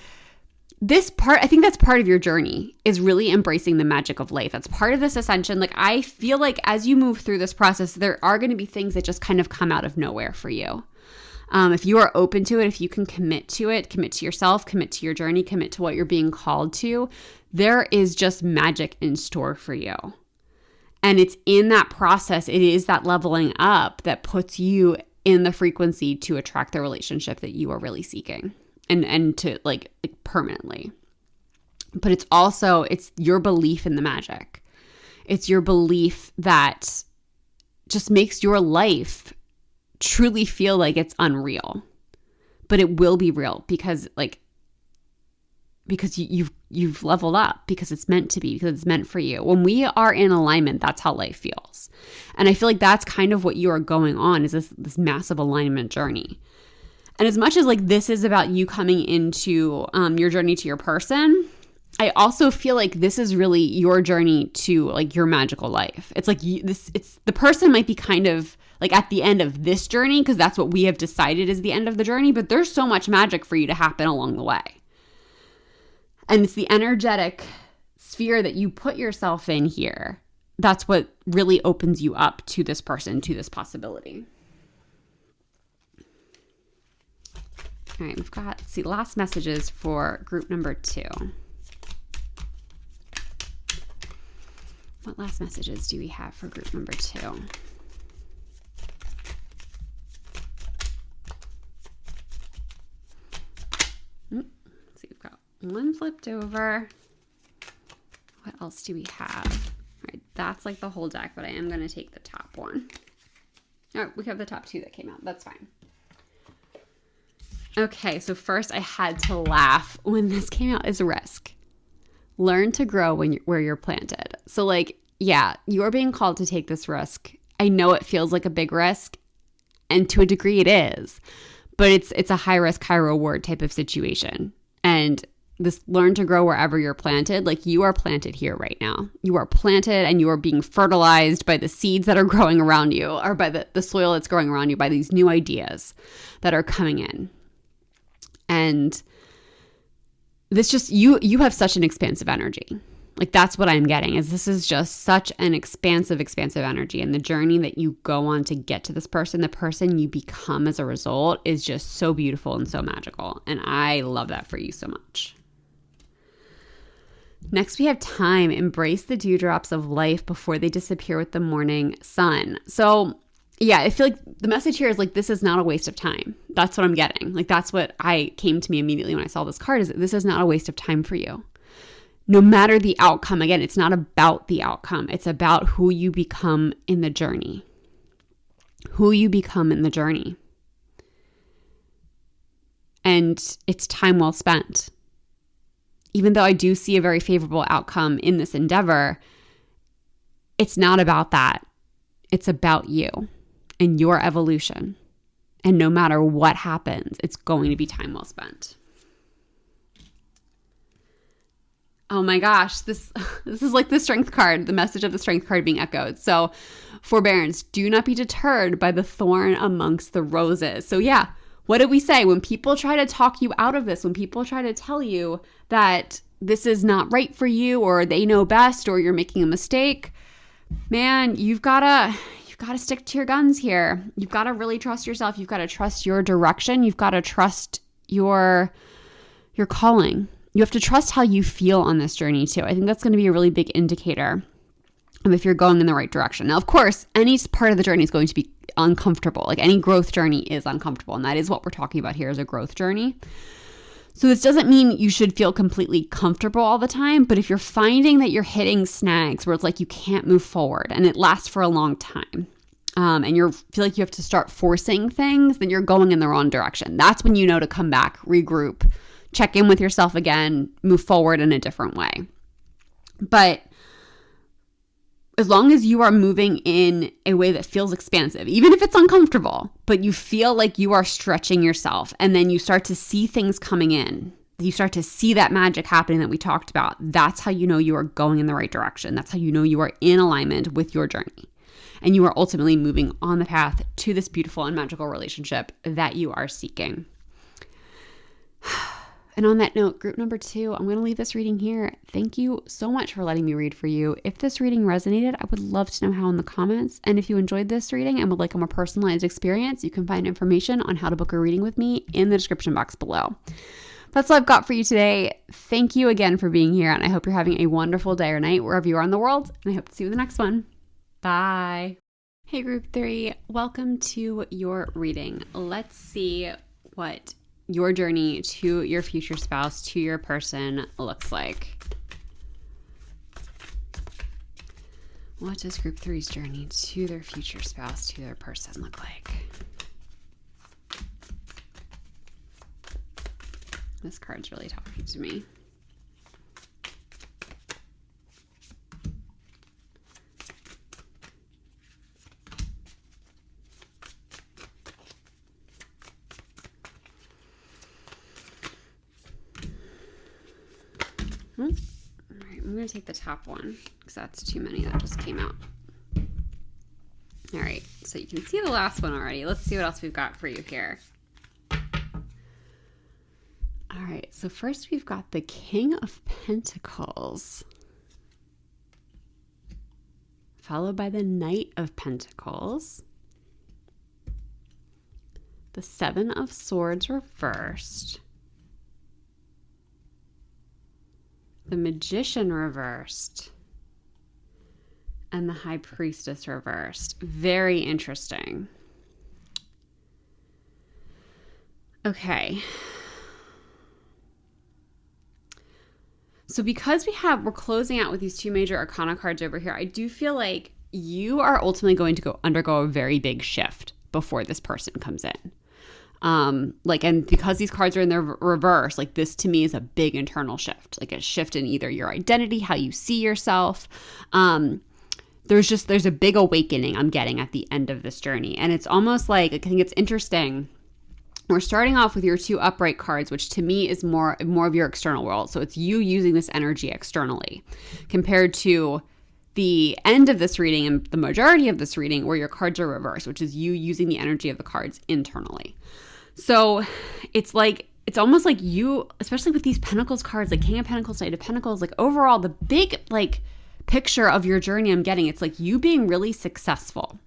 S1: this part, I think that's part of your journey, is really embracing the magic of life. That's part of this ascension. Like I feel like as you move through this process, there are going to be things that just kind of come out of nowhere for you. If you are open to it, if you can commit to it, commit to yourself, commit to your journey, commit to what you're being called to, there is just magic in store for you. And it's in that process, it is that leveling up that puts you in the frequency to attract the relationship that you are really seeking and to like permanently. But it's your belief in the magic. It's your belief that just makes your life truly feel like it's unreal. But it will be real because you've leveled up, because it's meant to be, because it's meant for you. When we are in alignment, that's how life feels. And I feel like that's kind of what you are going on, is this massive alignment journey. And as much as like this is about you coming into your journey to your person, I also feel like this is really your journey to like your magical life. It's like it's the person might be kind of like at the end of this journey, because that's what we have decided is the end of the journey, but there's so much magic for you to happen along the way. And it's the energetic sphere that you put yourself in here. That's what really opens you up to this person, to this possibility. All right, we've got, last messages for group number 2. What last messages do we have for group number 2? See, we've got one flipped over. What else do we have? All right, that's like the whole deck, but I am going to take the top one. Oh, we have the top 2 that came out. That's fine. Okay, so first I had to laugh when this came out is risk. Learn to grow where you're planted. So like, yeah, you're being called to take this risk. I know it feels like a big risk, and to a degree it is, but it's a high risk, high reward type of situation. And this learn to grow wherever you're planted, like you are planted here right now. You are planted and you are being fertilized by the seeds that are growing around you, or by the soil that's growing around you, by these new ideas that are coming in. And this just, you have such an expansive energy. Like that's what I'm getting, is this is just such an expansive energy. And the journey that you go on to get to this person, the person you become as a result, is just so beautiful and so magical. And I love that for you so much. Next, we have time. Embrace the dewdrops of life before they disappear with the morning sun. So yeah, I feel like the message here is like, this is not a waste of time. That's what I'm getting. Like that's what came to me immediately when I saw this card, is that this is not a waste of time for you. No matter the outcome, again, it's not about the outcome. It's about who you become in the journey. Who you become in the journey. And it's time well spent. Even though I do see a very favorable outcome in this endeavor, it's not about that. It's about you and your evolution. And no matter what happens, it's going to be time well spent. Oh my gosh, this is like the strength card, the message of the strength card being echoed. So forbearance, do not be deterred by the thorn amongst the roses. So yeah, what did we say? When people try to talk you out of this, when people try to tell you that this is not right for you, or they know best, or you're making a mistake, man, you've got to stick to your guns here. You've got to really trust yourself. You've got to trust your direction. You've got to trust your calling. You have to trust how you feel on this journey too. I think that's going to be a really big indicator of if you're going in the right direction. Now, of course, any part of the journey is going to be uncomfortable. Like any growth journey is uncomfortable. And that is what we're talking about here, is a growth journey. So this doesn't mean you should feel completely comfortable all the time. But if you're finding that you're hitting snags where it's like you can't move forward and it lasts for a long time, and you feel like you have to start forcing things, then you're going in the wrong direction. That's when you know to come back, regroup, check in with yourself again, move forward in a different way. But as long as you are moving in a way that feels expansive, even if it's uncomfortable, but you feel like you are stretching yourself, and then you start to see things coming in, you start to see that magic happening that we talked about, that's how you know you are going in the right direction. That's how you know you are in alignment with your journey. And you are ultimately moving on the path to this beautiful and magical relationship that you are seeking. And on that note, group number 2, I'm going to leave this reading here. Thank you so much for letting me read for you. If this reading resonated, I would love to know how in the comments. And if you enjoyed this reading and would like a more personalized experience, you can find information on how to book a reading with me in the description box below. That's all I've got for you today. Thank you again for being here, and I hope you're having a wonderful day or night wherever you are in the world, and I hope to see you in the next one. Bye. Hey, group 3, welcome to your reading. Let's see what your journey to your future spouse, to your person, looks like. What does group 3's journey to their future spouse, to their person look like? This card's really talking to me. All right, I'm going to take the top one because that's too many that just came out. All right, so you can see the last one already. Let's see what else we've got for you here. All right, so first we've got the King of Pentacles, followed by the Knight of Pentacles, the Seven of Swords reversed, the Magician reversed, and the High Priestess reversed. Very interesting. Okay. So because we're closing out with these two major arcana cards over here, I do feel like you are ultimately going to undergo a very big shift before this person comes in. And because these cards are in their reverse, like this to me is a big internal shift, like a shift in either your identity, how you see yourself. There's a big awakening I'm getting at the end of this journey. And it's almost like, I think it's interesting. We're starting off with your two upright cards, which to me is more of your external world. So it's you using this energy externally compared to the end of this reading and the majority of this reading where your cards are reversed, which is you using the energy of the cards internally. So it's almost like you, especially with these Pentacles cards, like King of Pentacles, Knight of Pentacles, like overall the big picture of your journey I'm getting, it's like you being really successful.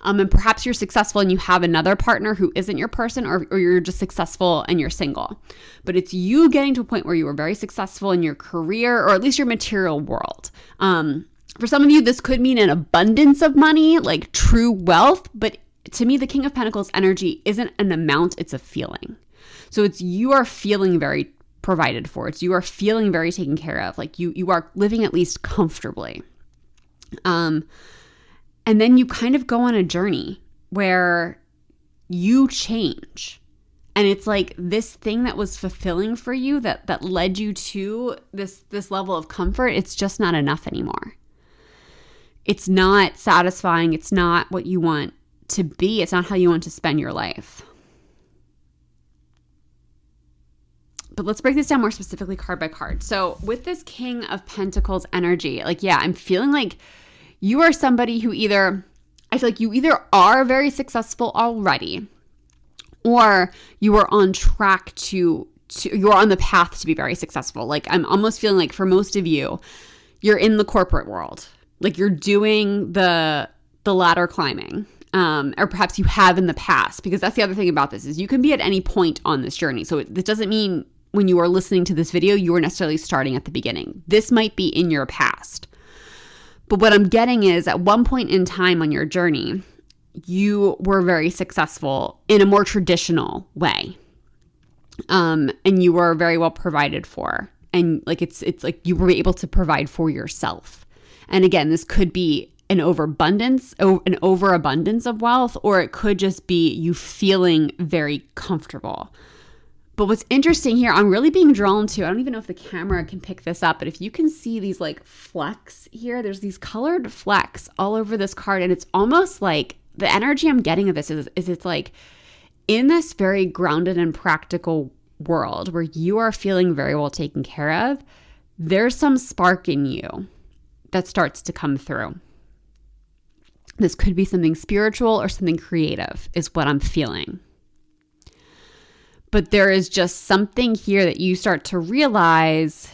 S1: And perhaps you're successful and you have another partner who isn't your person, or you're just successful and you're single. But it's you getting to a point where you were very successful in your career, or at least your material world. For some of you, this could mean an abundance of money, like true wealth. But to me, the King of Pentacles energy isn't an amount, it's a feeling. So it's you are feeling very provided for. It's you are feeling very taken care of. Like you are living at least comfortably. And then you kind of go on a journey where you change. And it's like this thing that was fulfilling for you that led you to this level of comfort, it's just not enough anymore. It's not satisfying. It's not what you want to be. It's not how you want to spend your life. But let's break this down more specifically card by card. So with this King of Pentacles energy, I'm feeling like you are somebody who I feel like you either are very successful already, or you are on track you're on the path to be very successful. Like I'm almost feeling like for most of you, you're in the corporate world. Like you're doing the ladder climbing, or perhaps you have in the past, because that's the other thing about this is you can be at any point on this journey. So this doesn't mean when you are listening to this video, you are necessarily starting at the beginning. This might be in your past. But what I'm getting is at one point in time on your journey, you were very successful in a more traditional way. And you were very well provided for. And it's like you were able to provide for yourself. And again, this could be an overabundance of wealth, or it could just be you feeling very comfortable. But what's interesting here, I'm really being drawn to, I don't even know if the camera can pick this up, but if you can see these flecks here, there's these colored flecks all over this card. And it's almost like the energy I'm getting of this is it's like in this very grounded and practical world where you are feeling very well taken care of, there's some spark in you that starts to come through. This could be something spiritual or something creative is what I'm feeling. But there is just something here that you start to realize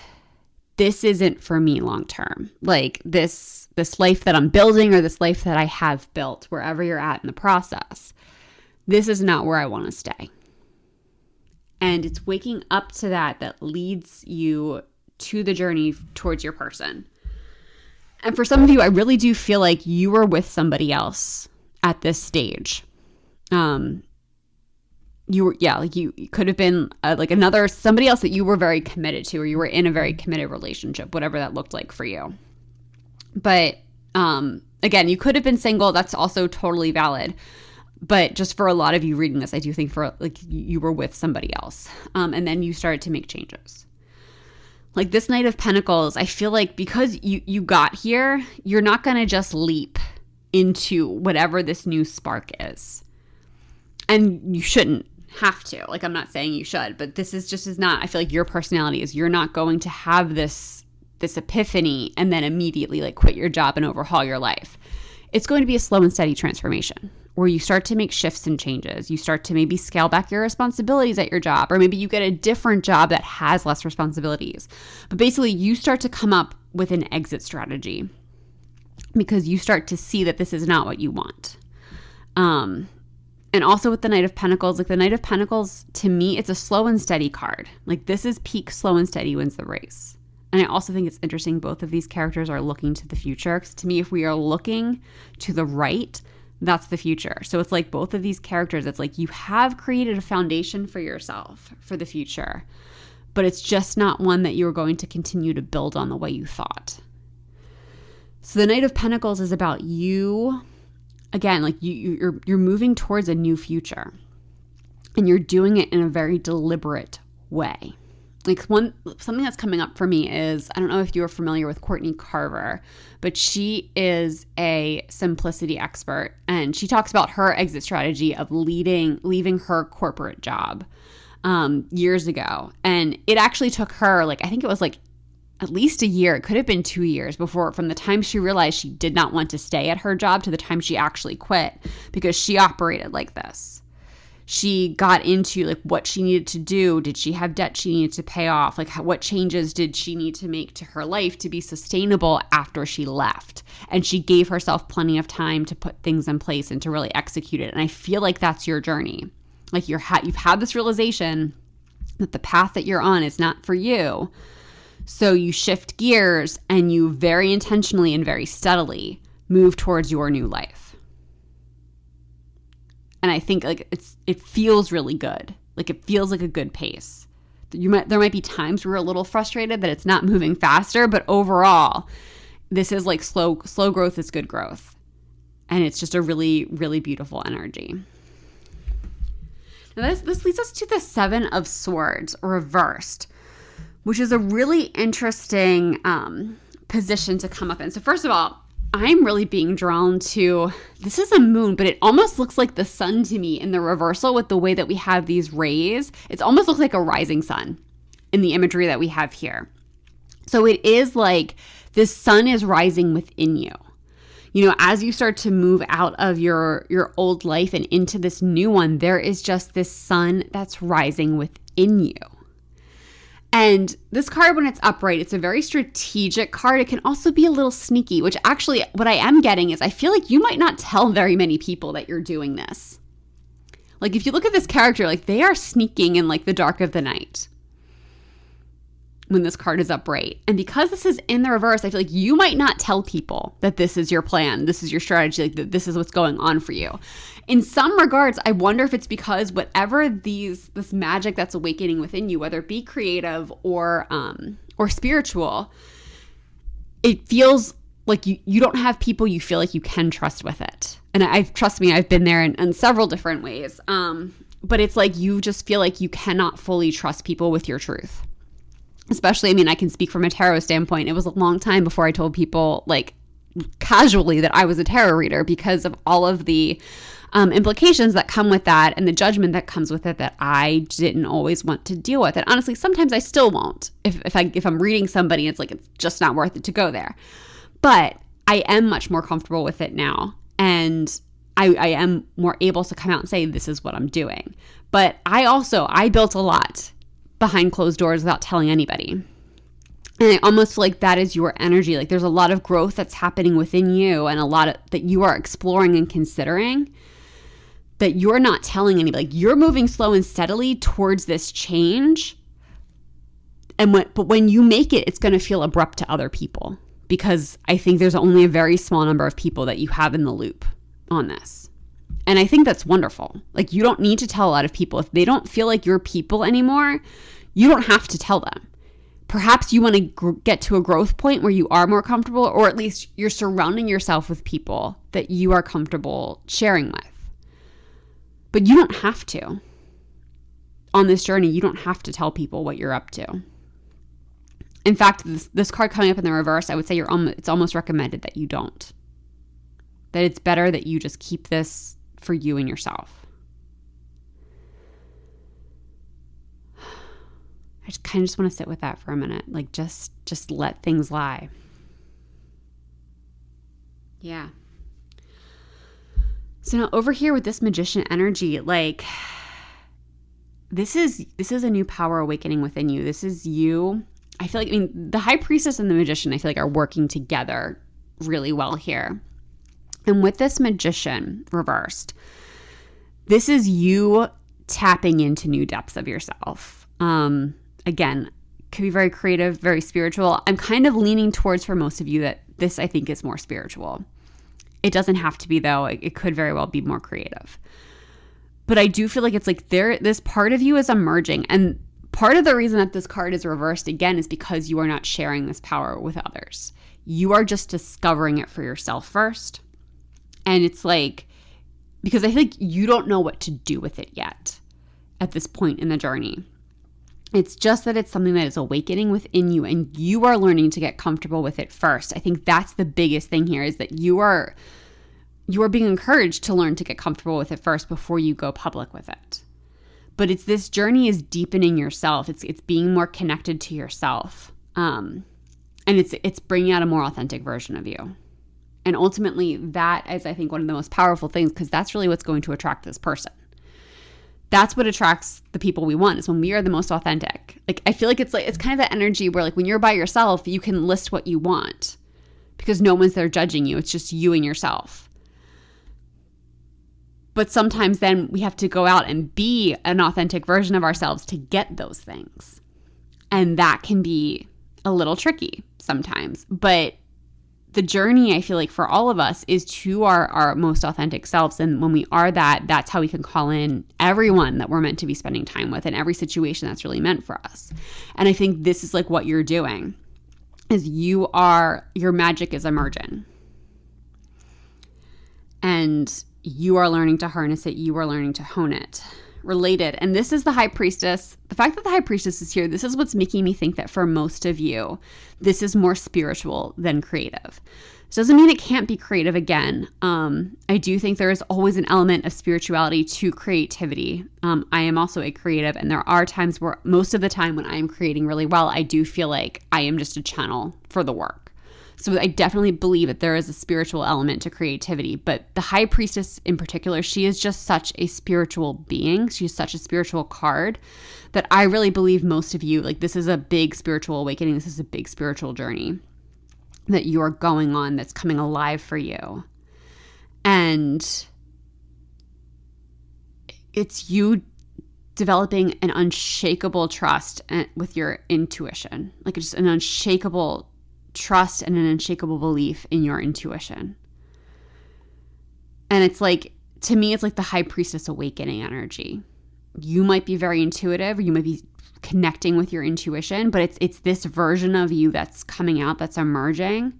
S1: this isn't for me long term. Like this life that I'm building, or this life that I have built, wherever you're at in the process, this is not where I want to stay. And it's waking up to that leads you to the journey towards your person. And for some of you, I really do feel like you were with somebody else at this stage. You could have been like somebody else that you were very committed to, or you were in a very committed relationship, whatever that looked like for you. But again, you could have been single. That's also totally valid. But just for a lot of you reading this, I do think for like you were with somebody else. And then you started to make changes. Like this Knight of Pentacles, I feel like because you got here, you're not going to just leap into whatever this new spark is. And you shouldn't have to. Like, I'm not saying you should, but this is not, I feel like your personality is you're not going to have this epiphany and then immediately like quit your job and overhaul your life. It's going to be a slow and steady transformation where you start to make shifts and changes. You start to maybe scale back your responsibilities at your job, or maybe you get a different job that has less responsibilities. But basically, you start to come up with an exit strategy because you start to see that this is not what you want. And also with the Knight of Pentacles, like the Knight of Pentacles, to me, it's a slow and steady card. Like this is peak slow and steady wins the race. And I also think it's interesting both of these characters are looking to the future. Because to me, if we are looking to the right, that's the future. So it's like both of these characters, it's like you have created a foundation for yourself for the future, but it's just not one that you're going to continue to build on the way you thought. So the Knight of Pentacles is about you, again, like you're moving towards a new future, and you're doing it in a very deliberate way. Like something that's coming up for me is, I don't know if you are familiar with Courtney Carver, but she is a simplicity expert, and she talks about her exit strategy of leaving her corporate job years ago. And it actually took her, like, I think it was like at least a year. It could have been 2 years before, from the time she realized she did not want to stay at her job to the time she actually quit, because she operated like this. She got into like what she needed to do. Did she have debt she needed to pay off? Like what changes did she need to make to her life to be sustainable after she left? And she gave herself plenty of time to put things in place and to really execute it. And I feel like that's your journey. Like you've had this realization that the path that you're on is not for you. So you shift gears and you very intentionally and very steadily move towards your new life. And I think like it feels really good. Like it feels like a good pace. There might be times where we're a little frustrated that it's not moving faster, but overall, this is like slow growth is good growth. And it's just a really, really beautiful energy. Now this leads us to the Seven of Swords reversed, which is a really interesting position to come up in. So first of all, I'm really being drawn to, this is a moon, but it almost looks like the sun to me in the reversal with the way that we have these rays. It almost looks like a rising sun in the imagery that we have here. So it is like this sun is rising within you. You know, as you start to move out of your old life and into this new one, there is just this sun that's rising within you. And this card, when it's upright, it's a very strategic card. It can also be a little sneaky, which actually what I am getting is I feel like you might not tell very many people that you're doing this. Like if you look at this character, like they are sneaking in like the dark of the night when this card is upright. And because this is in the reverse, I feel like you might not tell people that this is your plan, this is your strategy, like that this is what's going on for you. In some regards, I wonder if it's because whatever this magic that's awakening within you, whether it be creative or spiritual, it feels like you don't have people you feel like you can trust with it. And trust me, I've been there in several different ways. But it's like you just feel like you cannot fully trust people with your truth. Especially, I mean, I can speak from a tarot standpoint. It was a long time before I told people, like, casually that I was a tarot reader because of all of the implications that come with that and the judgment that comes with it that I didn't always want to deal with. And honestly, sometimes I still won't. If I'm reading somebody, it's like it's just not worth it to go there. But I am much more comfortable with it now. And I am more able to come out and say, this is what I'm doing. But I built a lot behind closed doors without telling anybody. And I almost feel like that is your energy. Like there's a lot of growth that's happening within you and a lot that you are exploring and considering that you're not telling anybody. Like you're moving slow and steadily towards this change. But when you make it, it's going to feel abrupt to other people because I think there's only a very small number of people that you have in the loop on this. And I think that's wonderful. Like, you don't need to tell a lot of people. If they don't feel like your people anymore, you don't have to tell them. Perhaps you want to get to a growth point where you are more comfortable, or at least you're surrounding yourself with people that you are comfortable sharing with. But you don't have to. On this journey, you don't have to tell people what you're up to. In fact, this card coming up in the reverse, I would say it's almost recommended that you don't. That it's better that you just keep this for you and yourself. I just kind of just want to sit with that for a minute. Like, just let things lie. Yeah. So now over here with this magician energy, like, this is a new power awakening within you. This is you. I feel like, the high priestess and the magician, I feel like, are working together really well here. And with this magician reversed, this is you tapping into new depths of yourself. Again, could be very creative, very spiritual. I'm kind of leaning towards, for most of you, that this, I think, is more spiritual. It doesn't have to be, though. It could very well be more creative. But I do feel like it's like this part of you is emerging. And part of the reason that this card is reversed, again, is because you are not sharing this power with others. You are just discovering it for yourself first. And it's like, because I feel like you don't know what to do with it yet at this point in the journey. It's just that it's something that is awakening within you, and you are learning to get comfortable with it first. I think that's the biggest thing here, is that you are being encouraged to learn to get comfortable with it first before you go public with it. But it's this journey is deepening yourself. It's being more connected to yourself. And it's bringing out a more authentic version of you. And ultimately, that is, I think, one of the most powerful things, because that's really what's going to attract this person. That's what attracts the people we want, is when we are the most authentic. Like, I feel like it's kind of that energy where, like, when you're by yourself, you can list what you want because no one's there judging you. It's just you and yourself. But sometimes then we have to go out and be an authentic version of ourselves to get those things. And that can be a little tricky sometimes. But the journey, I feel like, for all of us is to our most authentic selves. And when we are that's how we can call in everyone that we're meant to be spending time with in every situation that's really meant for us. And I think this is like what you're doing, is your magic is emerging. And you are learning to harness it. You are learning to hone it. Related. And this is the high priestess. The fact that the high priestess is here, this is what's making me think that for most of you, this is more spiritual than creative. This doesn't mean it can't be creative again. I do think there is always an element of spirituality to creativity. I am also a creative, and there are times where, most of the time when I am creating really well, I do feel like I am just a channel for the work. So I definitely believe that there is a spiritual element to creativity. But the high priestess in particular, she is just such a spiritual being. She's such a spiritual card that I really believe most of you, like, this is a big spiritual awakening. This is a big spiritual journey that you're going on, that's coming alive for you. And it's you developing an unshakable trust with your intuition, like just an unshakable trust and an unshakable belief in your intuition. And it's like, to me, it's like the high priestess awakening energy. You might be very intuitive, or you might be connecting with your intuition, but it's this version of you that's coming out, that's emerging.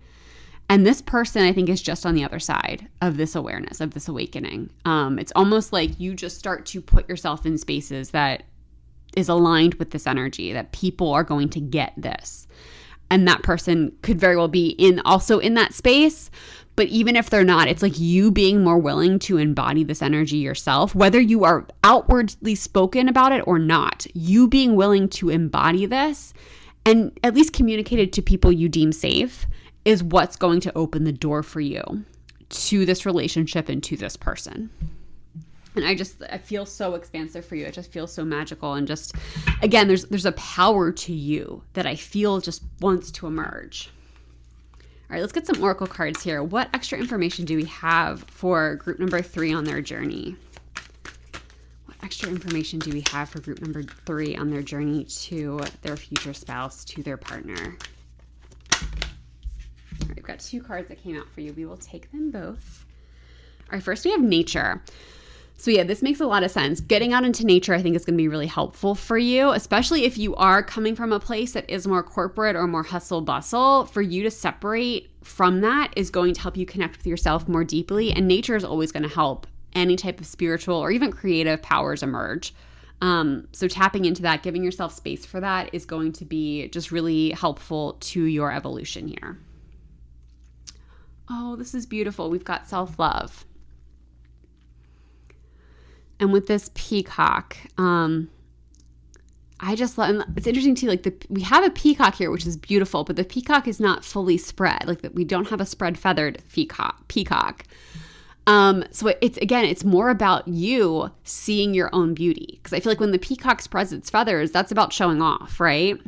S1: And this person, I think, is just on the other side of this awareness, of this awakening. It's almost like you just start to put yourself in spaces that is aligned with this energy, that people are going to get this. And that person could very well be also in that space. But even if they're not, it's like you being more willing to embody this energy yourself, whether you are outwardly spoken about it or not. You being willing to embody this and at least communicate it to people you deem safe is what's going to open the door for you to this relationship and to this person. And I feel so expansive for you. It just feels so magical. And just, again, there's a power to you that I feel just wants to emerge. All right, let's get some oracle cards here. What extra information do we have for group number 3 on their journey? What extra information do we have for group number 3 on their journey to their future spouse, to their partner? got 2 cards that came out for you. We will take them both. All right, first we have nature. So yeah, this makes a lot of sense. Getting out into nature, I think, is going to be really helpful for you, especially if you are coming from a place that is more corporate or more hustle bustle. For you to separate from that is going to help you connect with yourself more deeply. And nature is always going to help any type of spiritual or even creative powers emerge. So tapping into that, giving yourself space for that is going to be just really helpful to your evolution here. Oh, this is beautiful. We've got self-love. And with this peacock, I just love, it's interesting too, like we have a peacock here, which is beautiful, but the peacock is not fully spread. Like that, we don't have a spread feathered peacock. So it's more about you seeing your own beauty. Because I feel like when the peacock spreads its feathers, that's about showing off, right?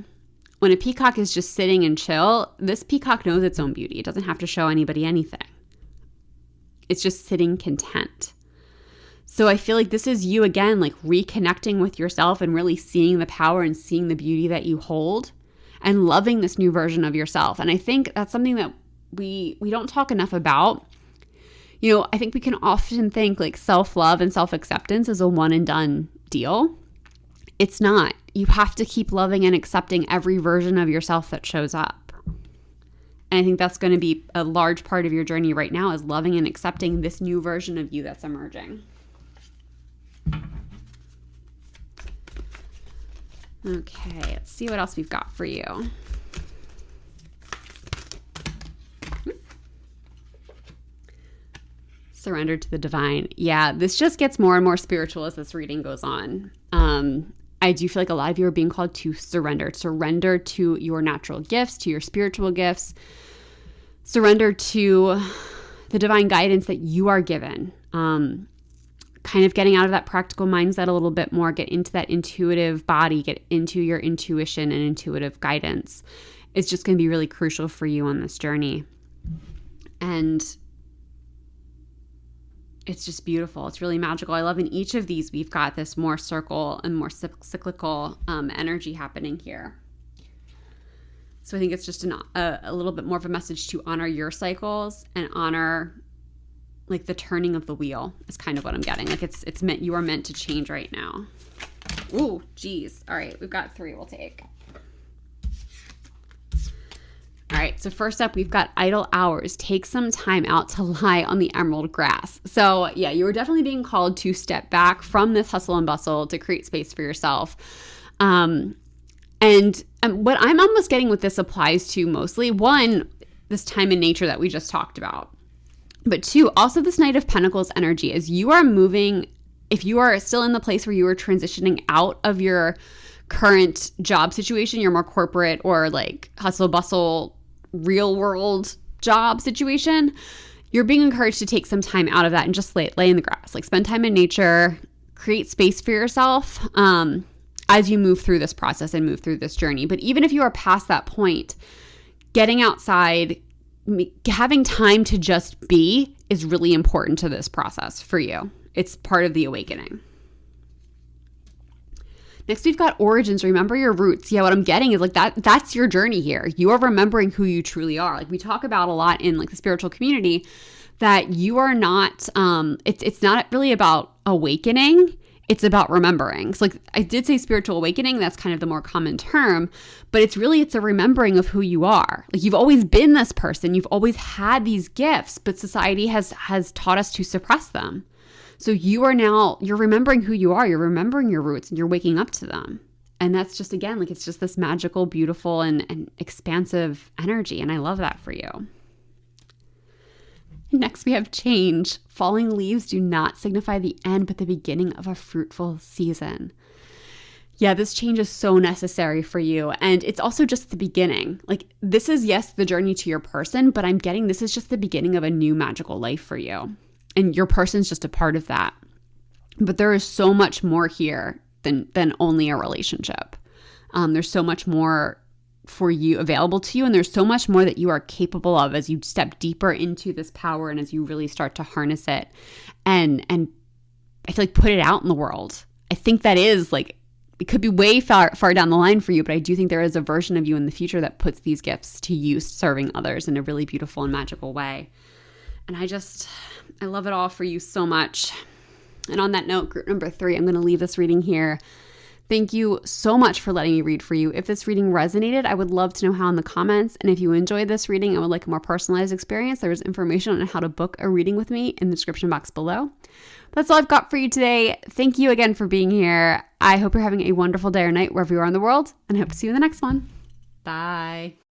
S1: When a peacock is just sitting and chill, this peacock knows its own beauty. It doesn't have to show anybody anything. It's just sitting content. So I feel like this is you again, like reconnecting with yourself and really seeing the power and seeing the beauty that you hold and loving this new version of yourself. And I think that's something that we don't talk enough about. You know, I think we can often think like self-love and self-acceptance is a one and done deal. It's not. You have to keep loving and accepting every version of yourself that shows up. And I think that's going to be a large part of your journey right now, is loving and accepting this new version of you that's emerging. Okay, let's see what else we've got for you. Surrender to the divine. Yeah, this just gets more and more spiritual as this reading goes on. I do feel like a lot of you are being called to surrender to your natural gifts, to your spiritual gifts, surrender to the divine guidance that you are given. Kind of getting out of that practical mindset a little bit more, get into that intuitive body, get into your intuition and intuitive guidance. It's just going to be really crucial for you on this journey. And it's just beautiful. It's really magical. I love in each of these, we've got this more circle and more cyclical energy happening here. So I think it's just a little bit more of a message to honor your cycles and honor like the turning of the wheel is kind of what I'm getting. Like it's meant, you are meant to change right now. Ooh, geez. All right, we've got 3 we'll take. All right, so first up, we've got idle hours. Take some time out to lie on the emerald grass. So yeah, you are definitely being called to step back from this hustle and bustle to create space for yourself. And what I'm almost getting what this applies to mostly, 1, this time in nature that we just talked about. But 2, also this Knight of Pentacles energy, as you are moving, if you are still in the place where you are transitioning out of your current job situation, your more corporate or like hustle bustle, real world job situation, you're being encouraged to take some time out of that and just lay in the grass, like spend time in nature, create space for yourself as you move through this process and move through this journey. But even if you are past that point, getting outside, having time to just be is really important to this process for you. It's part of the awakening. Next, we've got origins. Remember your roots. Yeah, what I'm getting is like that's your journey here. You are remembering who you truly are. Like we talk about a lot in like the spiritual community, that you are not, it's not really about awakening. It's about remembering. So like I did say spiritual awakening, that's kind of the more common term, but it's a remembering of who you are. Like you've always been this person. You've always had these gifts, but society has taught us to suppress them. So you're remembering who you are. You're remembering your roots and you're waking up to them. And that's just, again, like it's just this magical, beautiful, and expansive energy. And I love that for you. Next, we have change. Falling leaves do not signify the end, but the beginning of a fruitful season. Yeah, this change is so necessary for you. And it's also just the beginning. Like this is, yes, the journey to your person, but I'm getting this is just the beginning of a new magical life for you. And your person's just a part of that. But there is so much more here than only a relationship. There's so much more for you available to you, and there's so much more that you are capable of as you step deeper into this power and as you really start to harness it and I feel like put it out in the world. I think that is like it could be way far down the line for you, but I do think there is a version of you in the future that puts these gifts to use serving others in a really beautiful and magical way. And I love it all for you so much. And on that note, group number 3, I'm going to leave this reading here. Thank you so much for letting me read for you. If this reading resonated, I would love to know how in the comments. And if you enjoyed this reading and would like a more personalized experience, there is information on how to book a reading with me in the description box below. That's all I've got for you today. Thank you again for being here. I hope you're having a wonderful day or night wherever you are in the world, and I hope to see you in the next one. Bye.